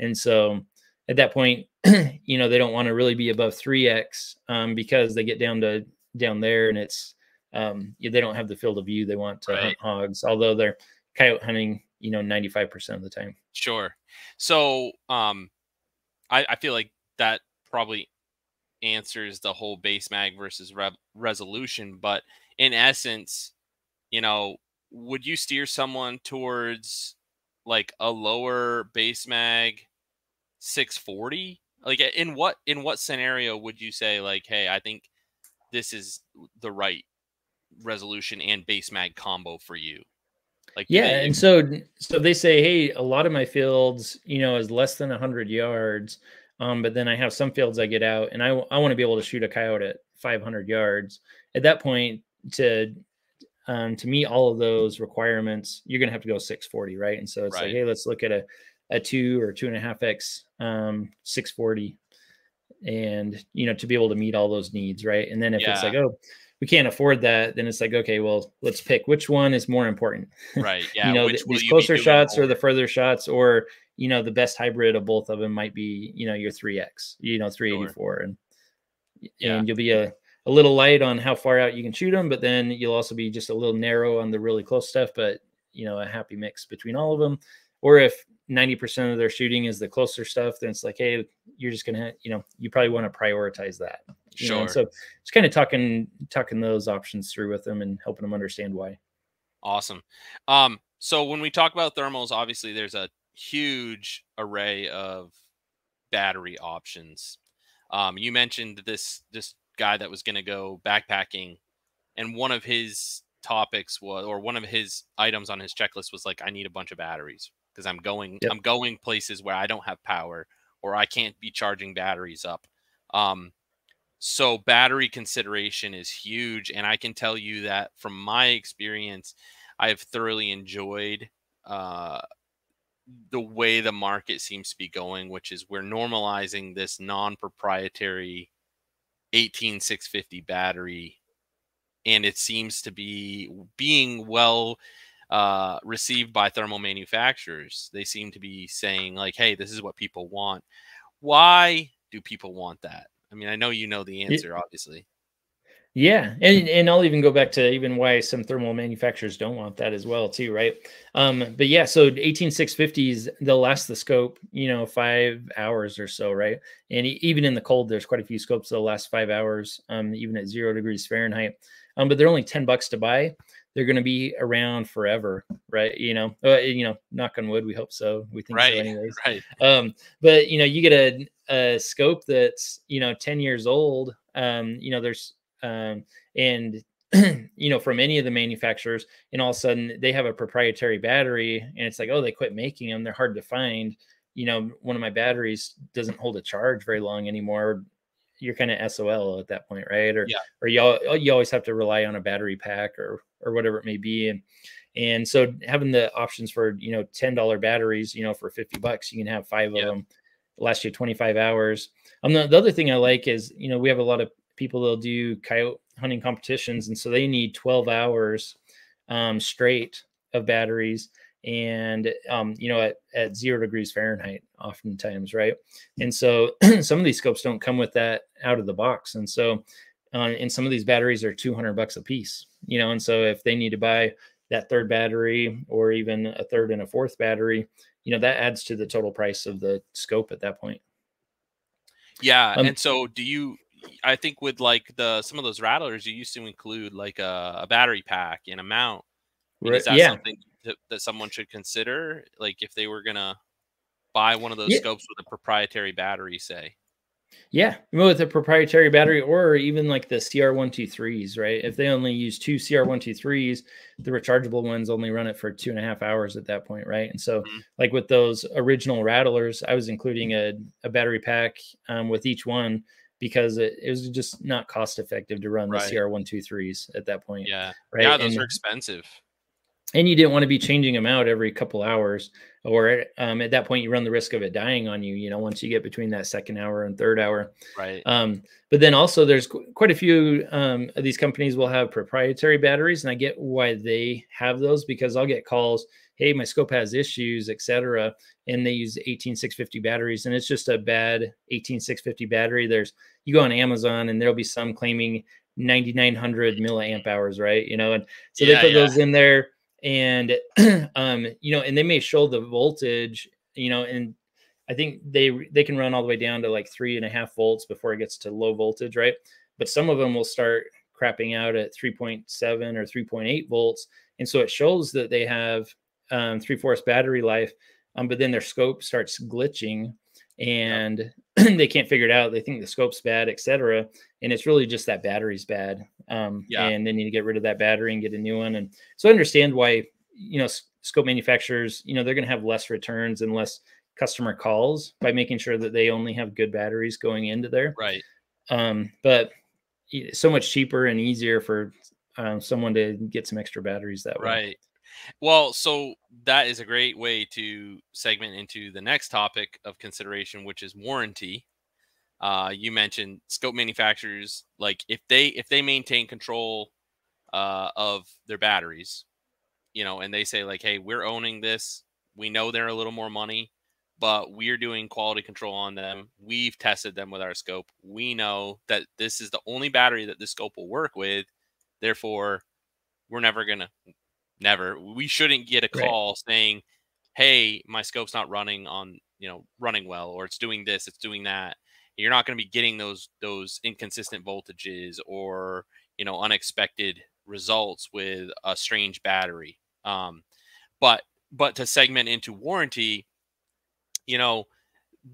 And so at that point, they don't want to really be above 3X because they get down there and it's, they don't have the field of view. They want to hunt hogs, although they're coyote hunting, 95% of the time. Sure. So I feel like that probably answers the whole base mag versus resolution, but in essence, would you steer someone towards like a lower base mag 640? Like in what scenario would you say like, hey, I think this is the right resolution and base mag combo for you? Like, and so they say, hey, a lot of my fields, is less than 100 yards. But then I have some fields I get out and I want to be able to shoot a coyote at 500 yards. At that point, to meet all of those requirements, you're going to have to go 640, right? And so it's like, hey, let's look at a 2 or 2.5x 640, and to be able to meet all those needs, right? And then if it's like, oh, we can't afford that, then it's like, okay, well, let's pick which one is more important, right? Yeah, these closer shots or the further shots, or the best hybrid of both of them might be your 3X, 384, and you'll be a little light on how far out you can shoot them, but then you'll also be just a little narrow on the really close stuff, but a happy mix between all of them. Or if 90% of their shooting is the closer stuff, then it's like, hey, you're just gonna you probably want to prioritize that. And so it's kind of talking those options through with them and helping them understand why. Awesome. So when we talk about thermals, obviously there's a huge array of battery options. You mentioned this guy that was going to go backpacking, and one of his topics was, or one of his items on his checklist was like, I need a bunch of batteries because I'm going places where I don't have power or I can't be charging batteries up. So battery consideration is huge. And I can tell you that from my experience, I have thoroughly enjoyed the way the market seems to be going, which is we're normalizing this non-proprietary 18650 battery. And it seems to be being well received by thermal manufacturers. They seem to be saying like, hey, this is what people want. Why do people want that? I mean, I know the answer, obviously. Yeah, and I'll even go back to even why some thermal manufacturers don't want that as well too, right? But yeah, so 18650s, they'll last the scope, 5 hours or so, right? And even in the cold, there's quite a few scopes that'll last 5 hours, even at 0 degrees Fahrenheit. But they're only $10 to buy. They're going to be around forever, right? Knock on wood, we hope so. We think so anyways. Right. But you get a scope that's 10 years old. There's and from any of the manufacturers, and all of a sudden they have a proprietary battery, and it's like, oh, they quit making them. They're hard to find. One of my batteries doesn't hold a charge very long anymore. You're kind of SOL at that point, right? Or you always have to rely on a battery pack or whatever it may be. And so having the options for $10 batteries, for $50, you can have 5 of them, last you 25 hours. The other thing I like is we have a lot of people that'll do coyote hunting competitions, and so they need 12 hours straight of batteries, and at 0 degrees Fahrenheit oftentimes, right? And so some of these scopes don't come with that out of the box, and so and some of these batteries are $200 a piece, and so if they need to buy that third battery or even a third and a fourth battery, that adds to the total price of the scope at that point. Yeah. And so I think with like some of those rattlers, you used to include like a battery pack and a mount. Is that something that someone should consider? Like if they were going to buy one of those scopes with a proprietary battery, say? Yeah, with a proprietary battery, or even like the CR123s, right? If they only use 2 CR123s, the rechargeable ones only run it for 2.5 hours at that point, right? And so like with those original rattlers, I was including a battery pack with each one, because it was just not cost effective to run the CR123s at that point. Yeah. Right. Yeah, those are expensive. and you didn't want to be changing them out every couple hours, or at that point you run the risk of it dying on you, once you get between that second hour and third hour. Right. But then also there's quite a few of these companies will have proprietary batteries, and I get why they have those, because I'll get calls, hey, my scope has issues, etc., and they use 18650 batteries, and it's just a bad 18650 battery. You go on Amazon and there'll be some claiming 9900 milliamp hours, right? And so they put those in there, and and they may show the voltage, and I think they can run all the way down to like 3.5 volts before it gets to low voltage, right? But some of them will start crapping out at 3.7 or 3.8 volts, and so it shows that they have 3/4 battery life, but then their scope starts glitching, and they can't figure it out. They think the scope's bad, etc., and it's really just that battery's bad. And they need to get rid of that battery and get a new one. And so I understand why scope manufacturers, they're going to have less returns and less customer calls by making sure that they only have good batteries going into there. Right. But so much cheaper and easier for someone to get some extra batteries that way. Right. Well, so that is a great way to segment into the next topic of consideration, which is warranty. You mentioned scope manufacturers, like if they maintain control of their batteries, and they say like, hey, we're owning this. We know they're a little more money, but we're doing quality control on them. We've tested them with our scope. We know that this is the only battery that this scope will work with. Therefore, we're we shouldn't get a call saying, hey, my scope's not running running well, or it's doing this, it's doing that. You're not going to be getting those inconsistent voltages or, unexpected results with a strange battery. But to segment into warranty, a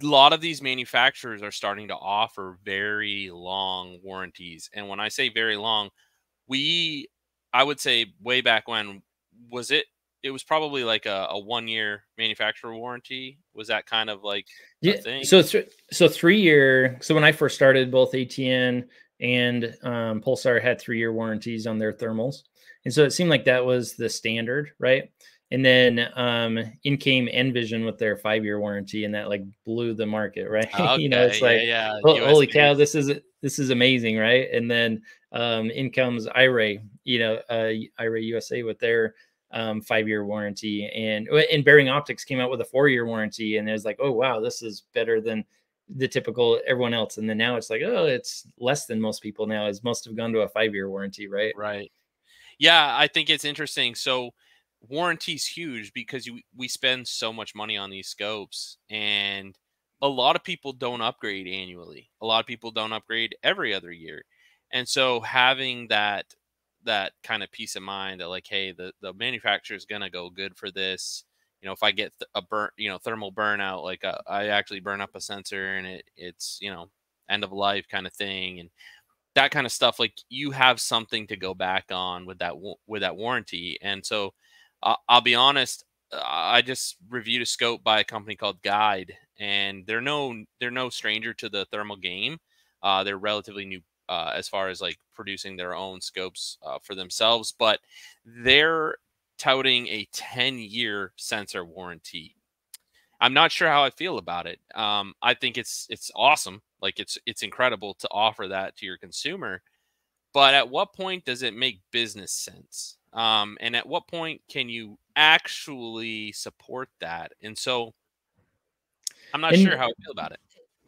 lot of these manufacturers are starting to offer very long warranties. And when I say very long, I would say way back when, it was probably like a 1-year manufacturer warranty. Was that kind of like a thing? So 3-year. So when I first started, both ATN and Pulsar had 3-year warranties on their thermals. And so it seemed like that was the standard, right? And then in came Envision with their 5-year warranty, and that like blew the market, right? Okay, it's like, holy cow, this is amazing, right? And then in comes iRay, iRay USA with their 5-year warranty, and Bearing Optics came out with a 4-year warranty, and it was like, oh wow, this is better than the typical everyone else. And then now it's like, oh, it's less than most people now, as most have gone to a 5-year warranty, right? Right. Yeah, I think it's interesting. So warranty's huge because we spend so much money on these scopes, and a lot of people don't upgrade annually. A lot of people don't upgrade every other year. And so having that kind of peace of mind that like, hey, the manufacturer is going to go good for this. If I get a thermal burnout, like I actually burn up a sensor and it's, end of life kind of thing. And that kind of stuff, like you have something to go back on with that warranty. And so I'll be honest, I just reviewed a scope by a company called Guide, and they're no stranger to the thermal game. They're relatively new as far as like producing their own scopes for themselves, but they're touting a 10-year sensor warranty. I'm not sure how I feel about it. I think it's awesome. Like it's incredible to offer that to your consumer, but at what point does it make business sense? And at what point can you actually support that? And so I'm not sure how I feel about it.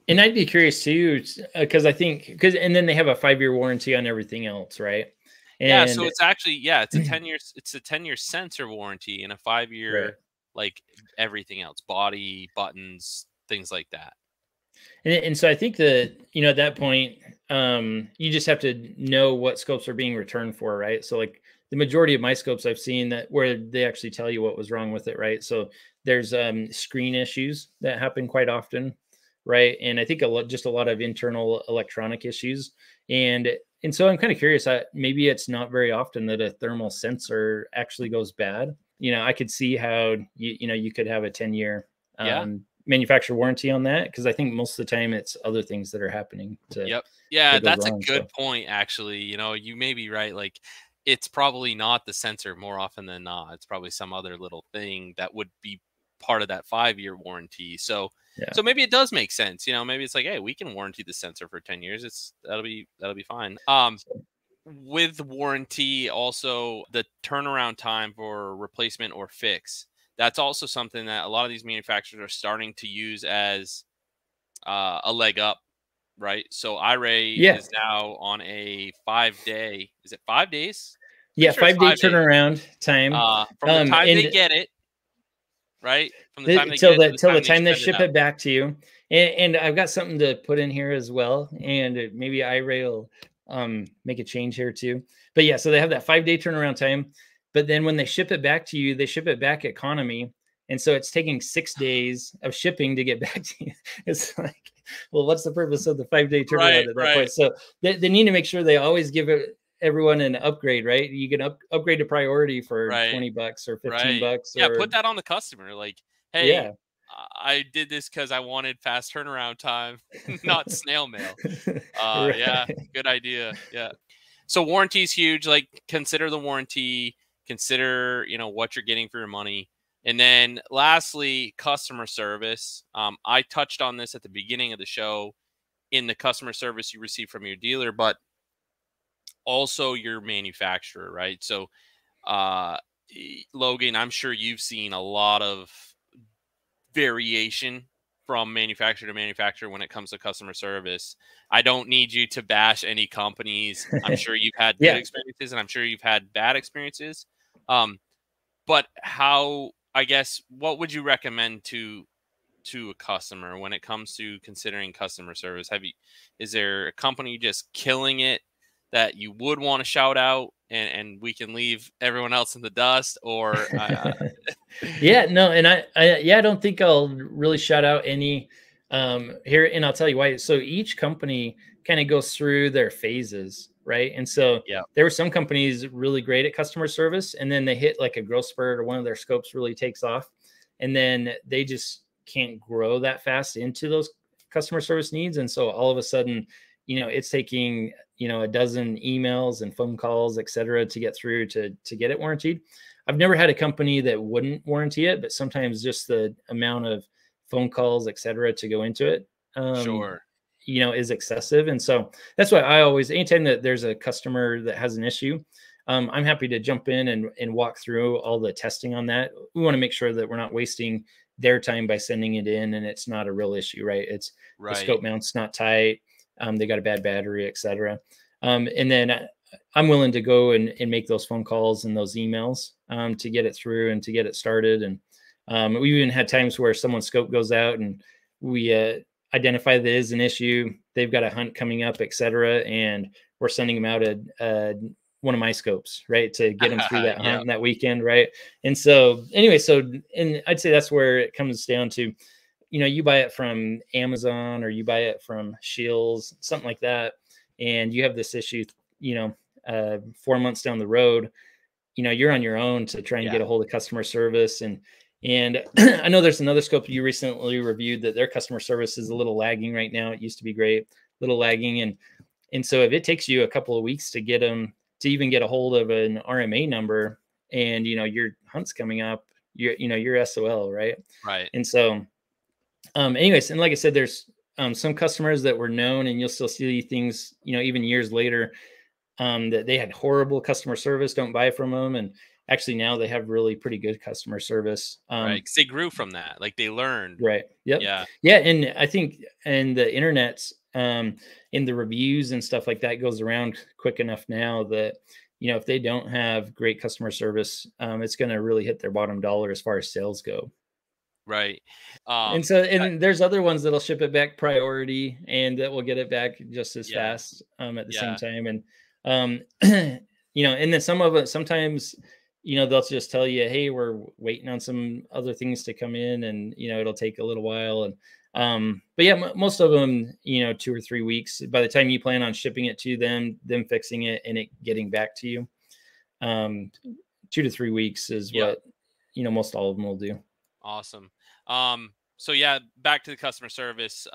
And I'd be curious too, because I think and then they have a 5-year warranty on everything else, right? And so it's actually it's a 10-year sensor warranty and a 5-year like everything else, body, buttons, things like that. And so I think that at that point you just have to know what scopes are being returned for, right? So like the majority of my scopes I've seen that where they actually tell you what was wrong with it, right? So there's screen issues that happen quite often, right? And I think a lot of internal electronic issues, and so I'm kind of curious. Maybe it's not very often that a thermal sensor actually goes bad. I could see how you could have a 10-year manufacturer warranty on that, because I think most of the time it's other things that are happening. Yeah, that's a good point. Actually, you may be right. Like it's probably not the sensor more often than not. It's probably some other little thing that would be part of that 5-year warranty. So Yeah. so maybe it does make sense. Maybe it's like, hey, we can warranty the sensor for 10 years. That'll be fine. With warranty, also the turnaround time for replacement or fix. That's also something that a lot of these manufacturers are starting to use as a leg up, right? So iRay Yeah. is now on a 5-day. Is it 5 days? Yeah. Pretty sure it's 5-day 5 days. turnaround time. From the time they And get it, right? From the time they get till it to the the time they time they send it ship out. it back to you. And I've got something to put in here as well, and maybe iRay will make a change here too. But yeah, so they have that 5-day turnaround time, but then when they ship it back to you, they ship it back economy, and so it's taking 6 days of shipping to get back to you. It's like, well, what's the purpose of the 5-day turnaround Right, at that right, point? So they need to make sure they always give everyone an upgrade, right? You can upgrade to priority for right. $20 or 15 Right. bucks Yeah, or put that on the customer. Like, hey, yeah. I did this because I wanted fast turnaround time, not snail mail. Yeah, Right. good idea. Yeah. So warranty is huge. Like, consider the warranty, consider, what you're getting for your money. And then lastly, customer service. I touched on this at the beginning of the show in the customer service you receive from your dealer, but also your manufacturer, right? So, uh, Logan, I'm sure you've seen a lot of variation from manufacturer to manufacturer when it comes to customer service. I don't need you to bash any companies. I'm sure you've had good Yeah. experiences and I'm sure you've had bad experiences. But I guess, what would you recommend to a customer when it comes to considering customer service? Is there a company just killing it that you would want to shout out, and we can leave everyone else in the dust? Or Yeah, no, and I don't think I'll really shout out any here, and I'll tell you why. So each company kind of goes through their phases, right? And so yeah, there were some companies really great at customer service, and then they hit like a growth spurt, or one of their scopes really takes off, and then they just can't grow that fast into those customer service needs, and so all of a sudden, it's taking a dozen emails and phone calls, et cetera, to get through to get it warranted. I've never had a company that wouldn't warranty it, but sometimes just the amount of phone calls, et cetera, to go into it, sure. is excessive. And so that's why I always, anytime that there's a customer that has an issue, I'm happy to jump in and walk through all the testing on that. We want to make sure that we're not wasting their time by sending it in and it's not a real issue, right? It's the Right. scope mount's not tight. They got a bad battery, et cetera. And then I'm willing to go and make those phone calls and those emails to get it through and to get it started. And we even had times where someone's scope goes out and we identify that is an issue. They've got a hunt coming up, et cetera, and we're sending them out one of my scopes, right, to get them through that Yeah. hunt that weekend, right? And so anyway, and I'd say that's where it comes down to, you buy it from Amazon or you buy it from Shields, something like that, and you have this issue, 4 months down the road, you're on your own to try and Yeah. get a hold of customer service. And I know there's another scope you recently reviewed that their customer service is a little lagging right now. It used to be great, a little lagging. And so if it takes you a couple of weeks to get them to even get a hold of an RMA number and, your hunt's coming up, you're SOL, right? Right. And so, anyways, and like I said, there's some customers that were known, and you'll still see things, even years later, that they had horrible customer service, don't buy from them. And actually now they have really pretty good customer service. Right. 'Cause they grew from that. Like, they learned. Right. Yep. Yeah. Yeah. And I think, and the internet's, in the reviews and stuff like that goes around quick enough now that, if they don't have great customer service, it's going to really hit their bottom dollar as far as sales go. Right. And so, I and there's other ones that'll ship it back priority and that will get it back just as Yeah. fast, at the same Yeah. time. And, and then some of it, sometimes, they'll just tell you, hey, we're waiting on some other things to come in and, it'll take a little while. And, but yeah, most of them, 2 or 3 weeks by the time you plan on shipping it to them fixing it and it getting back to you. 2 to 3 weeks is Yeah. what, most all of them will do. Awesome. So yeah, back to the customer service.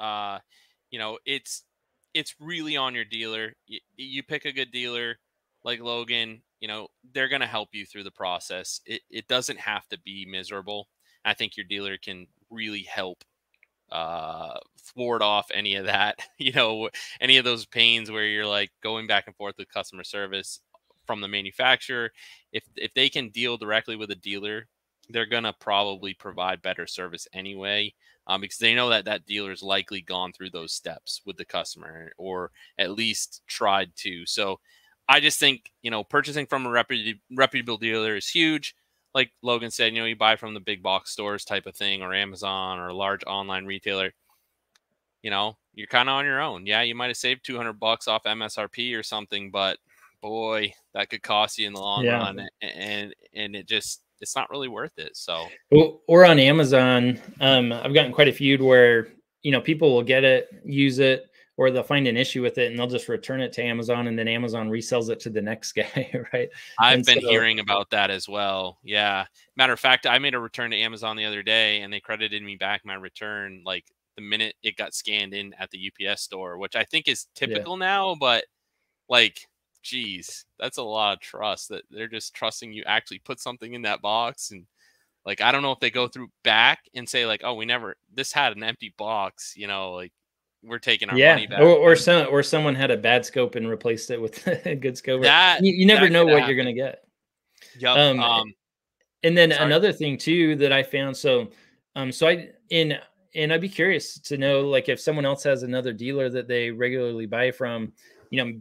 It's really on your dealer. You pick a good dealer like Logan. they're going to help you through the process. It doesn't have to be miserable. I think your dealer can really help thwart off any of that, any of those pains where you're like going back and forth with customer service from the manufacturer. If they can deal directly with a dealer, they're gonna probably provide better service anyway, because they know that that dealer's likely gone through those steps with the customer, or at least tried to. So I just think, purchasing from a reputable dealer is huge. Like Logan said, you buy from the big box stores type of thing, or Amazon, or a large online retailer, you're kind of on your own. Yeah, you might have saved $200 off MSRP or something, but boy, that could cost you in the long Yeah. run, and it's not really worth it. So, or on Amazon, I've gotten quite a few where people will get it, use it, or they'll find an issue with it and they'll just return it to Amazon, and then Amazon resells it to the next guy, right? I've And been so, hearing about that as well. Yeah. Matter of fact, I made a return to Amazon the other day, and they credited me back my return like the minute it got scanned in at the UPS store, which I think is yeah, typical now, but like, geez, that's a lot of trust that they're just trusting you actually put something in that box. And like, I don't know if they go through back and say like, oh, this had an empty box, like we're taking our money back. or someone had a bad scope and replaced it with a good scope. That You never that know could what you're happen. gonna get. Yep. Um, and then Sorry. another thing too that I found, and I'd be curious to know, like, if someone else has another dealer that they regularly buy from,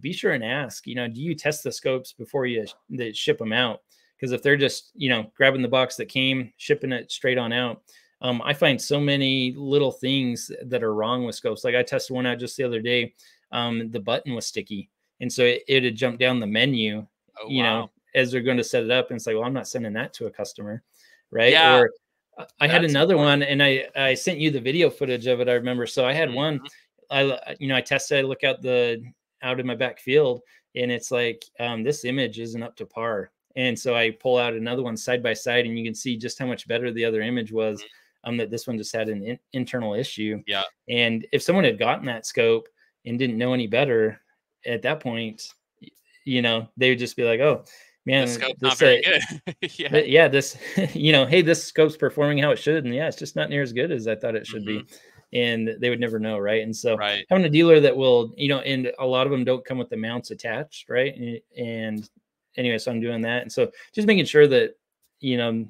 be sure and ask, do you test the scopes before they ship them out? Because if they're just, grabbing the box that came, shipping it straight on out, I find so many little things that are wrong with scopes. Like I tested one out just the other day. The button was sticky, and so it had jumped down the menu, Oh, wow. as they're going to set it up. And it's like, well, I'm not sending that to a customer, right? Yeah, Or I had that's another important. one, and I sent you the video footage of it. I remember. So I had one. Mhm. I tested. I look out in my back field, and it's like, this image isn't up to par. And so I pull out another one side by side, and you can see just how much better the other image was. Mhm. That this one just had an internal issue. Yeah. And if someone had gotten that scope and didn't know any better at that point, they would just be like, oh The man, scope's not this very good. Yeah. yeah, this hey, this scope's performing how it should, and yeah, it's just not near as good as I thought it should be. Mhm. And they would never know, right? And so Right. having a dealer that will, and a lot of them don't come with the mounts attached, right? And anyway, so I'm doing that. And so just making sure that you know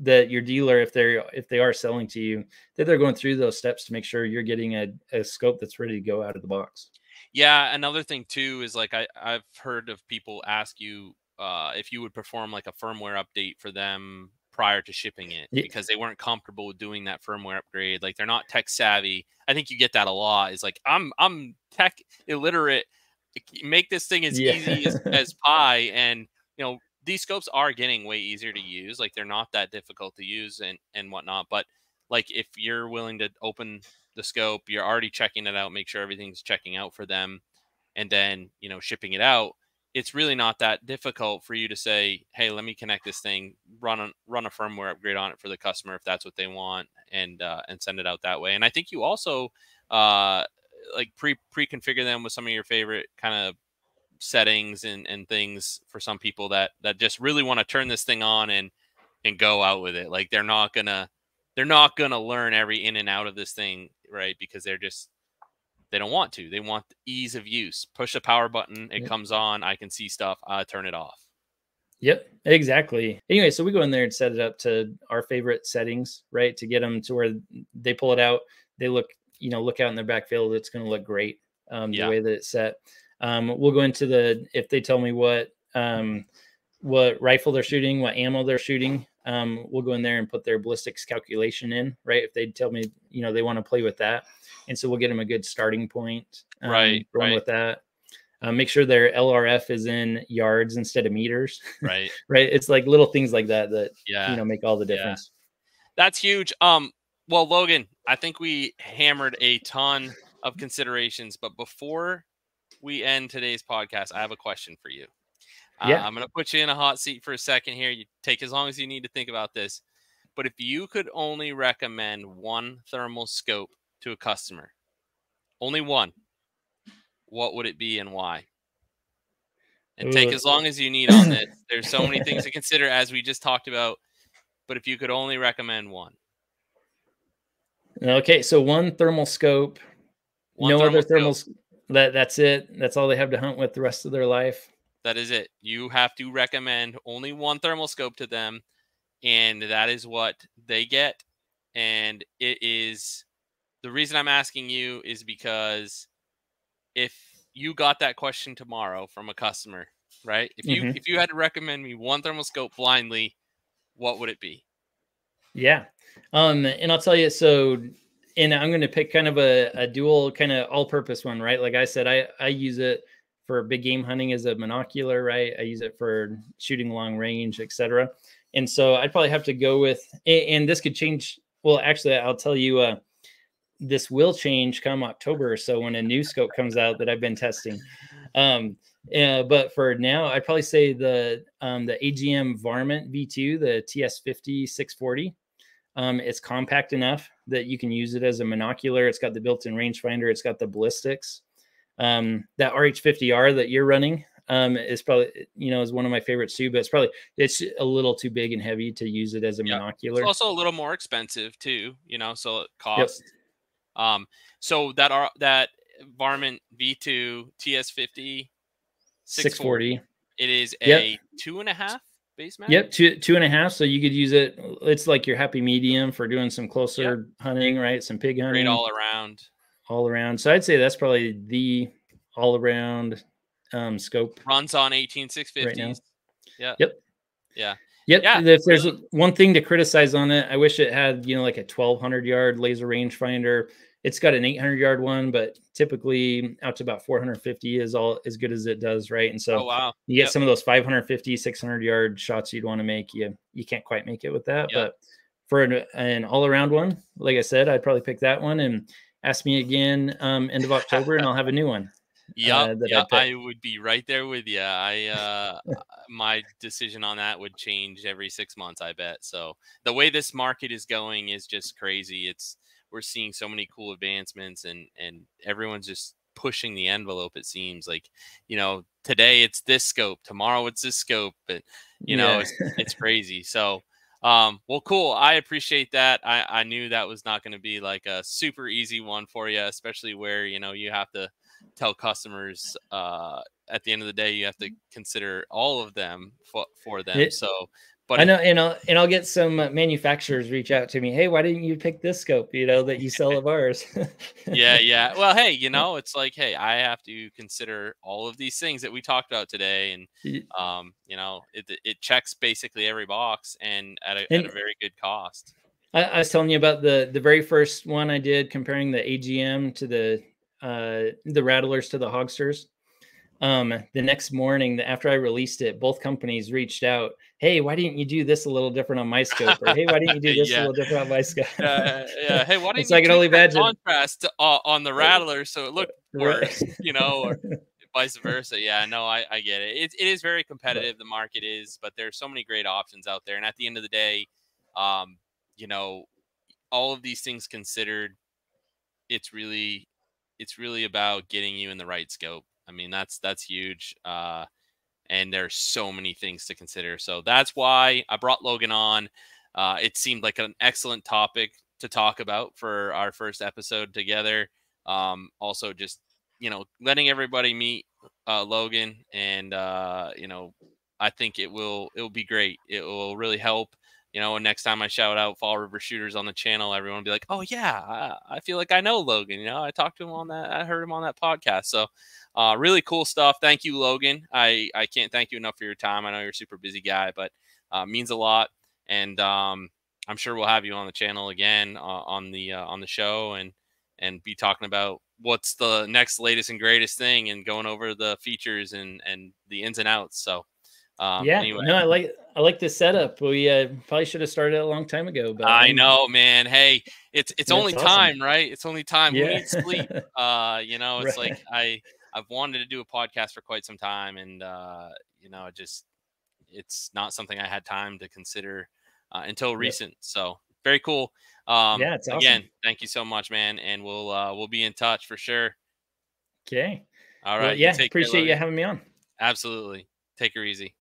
that your dealer, if they are selling to you, that they're going through those steps to make sure you're getting a scope that's ready to go out of the box. Yeah, another thing too is like I've heard of people ask you if you would perform like a firmware update for them prior to shipping it, Yeah, because they weren't comfortable with doing that firmware upgrade. Like they're not tech savvy. I think you get that a lot. Is like, I'm tech illiterate. Make this thing as easy as yeah. pie. And these scopes are getting way easier to use. Like they're not that difficult to use and whatnot. But like if you're willing to open the scope, you're already checking it out, make sure everything's checking out for them, and then shipping it out. It's really not that difficult for you to say, hey, let me connect this thing, run a firmware upgrade on it for the customer if that's what they want, and send it out that way. And I think you also uh like pre-configure them with some of your favorite kind of settings and things for some people that just really want to turn this thing on and go out with it. Like they're not gonna learn every in and out of this thing, right? Because they don't want to. They want the ease of use. Push the power button, it comes on, I can see stuff, turn it off. Yep, exactly. Anyway, so we go in there and set it up to our favorite settings, right? To get them to where they pull it out, they look out in their backfield, it's going to look great, the Yeah. way that it's set. We'll go into if they tell me what rifle they're shooting, what ammo they're shooting, we'll go in there and put their ballistics calculation in, right? If they tell me, they want to play with that. And so we'll get them a good starting point, Right. going Right. with that. Make sure their LRF is in yards instead of meters, Right. right? It's like little things like that Yeah. make all the Yeah. difference. That's huge. Well, Logan, I think we hammered a ton of considerations, but before we end today's podcast, I have a question for you. Yeah, I'm going to put you in a hot seat for a second here. You take as long as you need to think about this. But if you could only recommend one thermal scope to a customer, only one, what would it be and why? And take as long as you need on this. There's so many things to consider, as we just talked about. But if you could only recommend one. Okay, so one thermal scope, no other thermals. That's it. That's all they have to hunt with the rest of their life. That is it. You have to recommend only one thermal scope to them, and that is what they get. And it is the reason I'm asking you is because if you got that question tomorrow from a customer, right? If you had to recommend me one thermal scope blindly, what would it be? Yeah. And I'll tell you, so, and I'm going to pick kind of a dual kind of all-purpose one, right? Like I said, I use it for big game hunting as a monocular, right? I use it for shooting long range, etc. And so I'd probably have to go with, and this could change. Well, actually, I'll tell you, this will change come October or so when a new scope comes out that I've been testing. But for now, I'd probably say the AGM Varmint V2, the TS50 640. It's compact enough that you can use it as a monocular. It's got the built-in rangefinder. It's got the ballistics. That RH50R that you're running is probably, is one of my favorites too, but it's a little too big and heavy to use it as a monocular. It's also a little more expensive too, so it costs. Yep. So that Varmint V2 TS50 640, it is a 2.5 base mag? Yep, 2.5. So you could use it. It's like your happy medium for doing some closer hunting, right? Some pig hunting. Great all around. All around. So I'd say that's probably the all around scope. Runs on 18650s. Right now. Yeah. Yep. Yeah. Yep. Yeah, if there's one thing to criticize on it, I wish it had, like a 1200 yard laser rangefinder. It's got an 800 yard one, but typically out to about 450 is all as good as it does, right? And so you get some of those 550, 600 yard shots you'd want to make. You can't quite make it with that. But for an all around one, like I said, I'd probably pick that one, and ask me again end of October and I'll have a new one. I would be right there with you. My decision on that would change every 6 months, I bet. So the way this market is going is just crazy. We're seeing so many cool advancements, and everyone's just pushing the envelope. It seems like, today it's this scope, tomorrow it's this scope, but it's crazy. So well, cool. I appreciate that. I knew that was not going to be like a super easy one for you, especially where, you have to tell customers at the end of the day, you have to consider all of them for them. But I know, and I'll get some manufacturers reach out to me. Hey, why didn't you pick this scope, that you sell of ours? Yeah. Well, hey, it's like, hey, I have to consider all of these things that we talked about today. And, it checks basically every box and at a very good cost. I was telling you about the very first one I did comparing the AGM to the rattlers to the hogsters. The next morning after I released it, both companies reached out. Hey, why didn't you do this a little different on my scope? Or hey, why didn't you do this a little different on my scope? Hey, why didn't you can only imagine contrast on the rattler so it looked worse, or vice versa. Yeah, no, I get it. It is very competitive. The market is, but there's so many great options out there. And at the end of the day, all of these things considered, it's really about getting you in the right scope. I mean, that's huge. And there's so many things to consider. So that's why I brought Logan on. It seemed like an excellent topic to talk about for our first episode together. Also just, letting everybody meet Logan, and I think it will be great. It will really help. And next time I shout out Fall River Shooters on the channel, everyone will be like, oh yeah, I feel like I know Logan. I talked to him on that. I heard him on that podcast. So really cool stuff. Thank you, Logan. I can't thank you enough for your time. I know you're a super busy guy, but means a lot. And I'm sure we'll have you on the channel again on the show and be talking about what's the next latest and greatest thing and going over the features and the ins and outs. So anyway. No, I like this setup. We probably should have started a long time ago, but I know, man. Hey, it's only time, awesome. Right? It's only time. Yeah. Who needs sleep? It's like I've wanted to do a podcast for quite some time, and it's not something I had time to consider until recent. So very cool. It's awesome. Again, thank you so much, man, and we'll be in touch for sure. Okay. All right. Well, appreciate you having me on. Absolutely. Take her easy.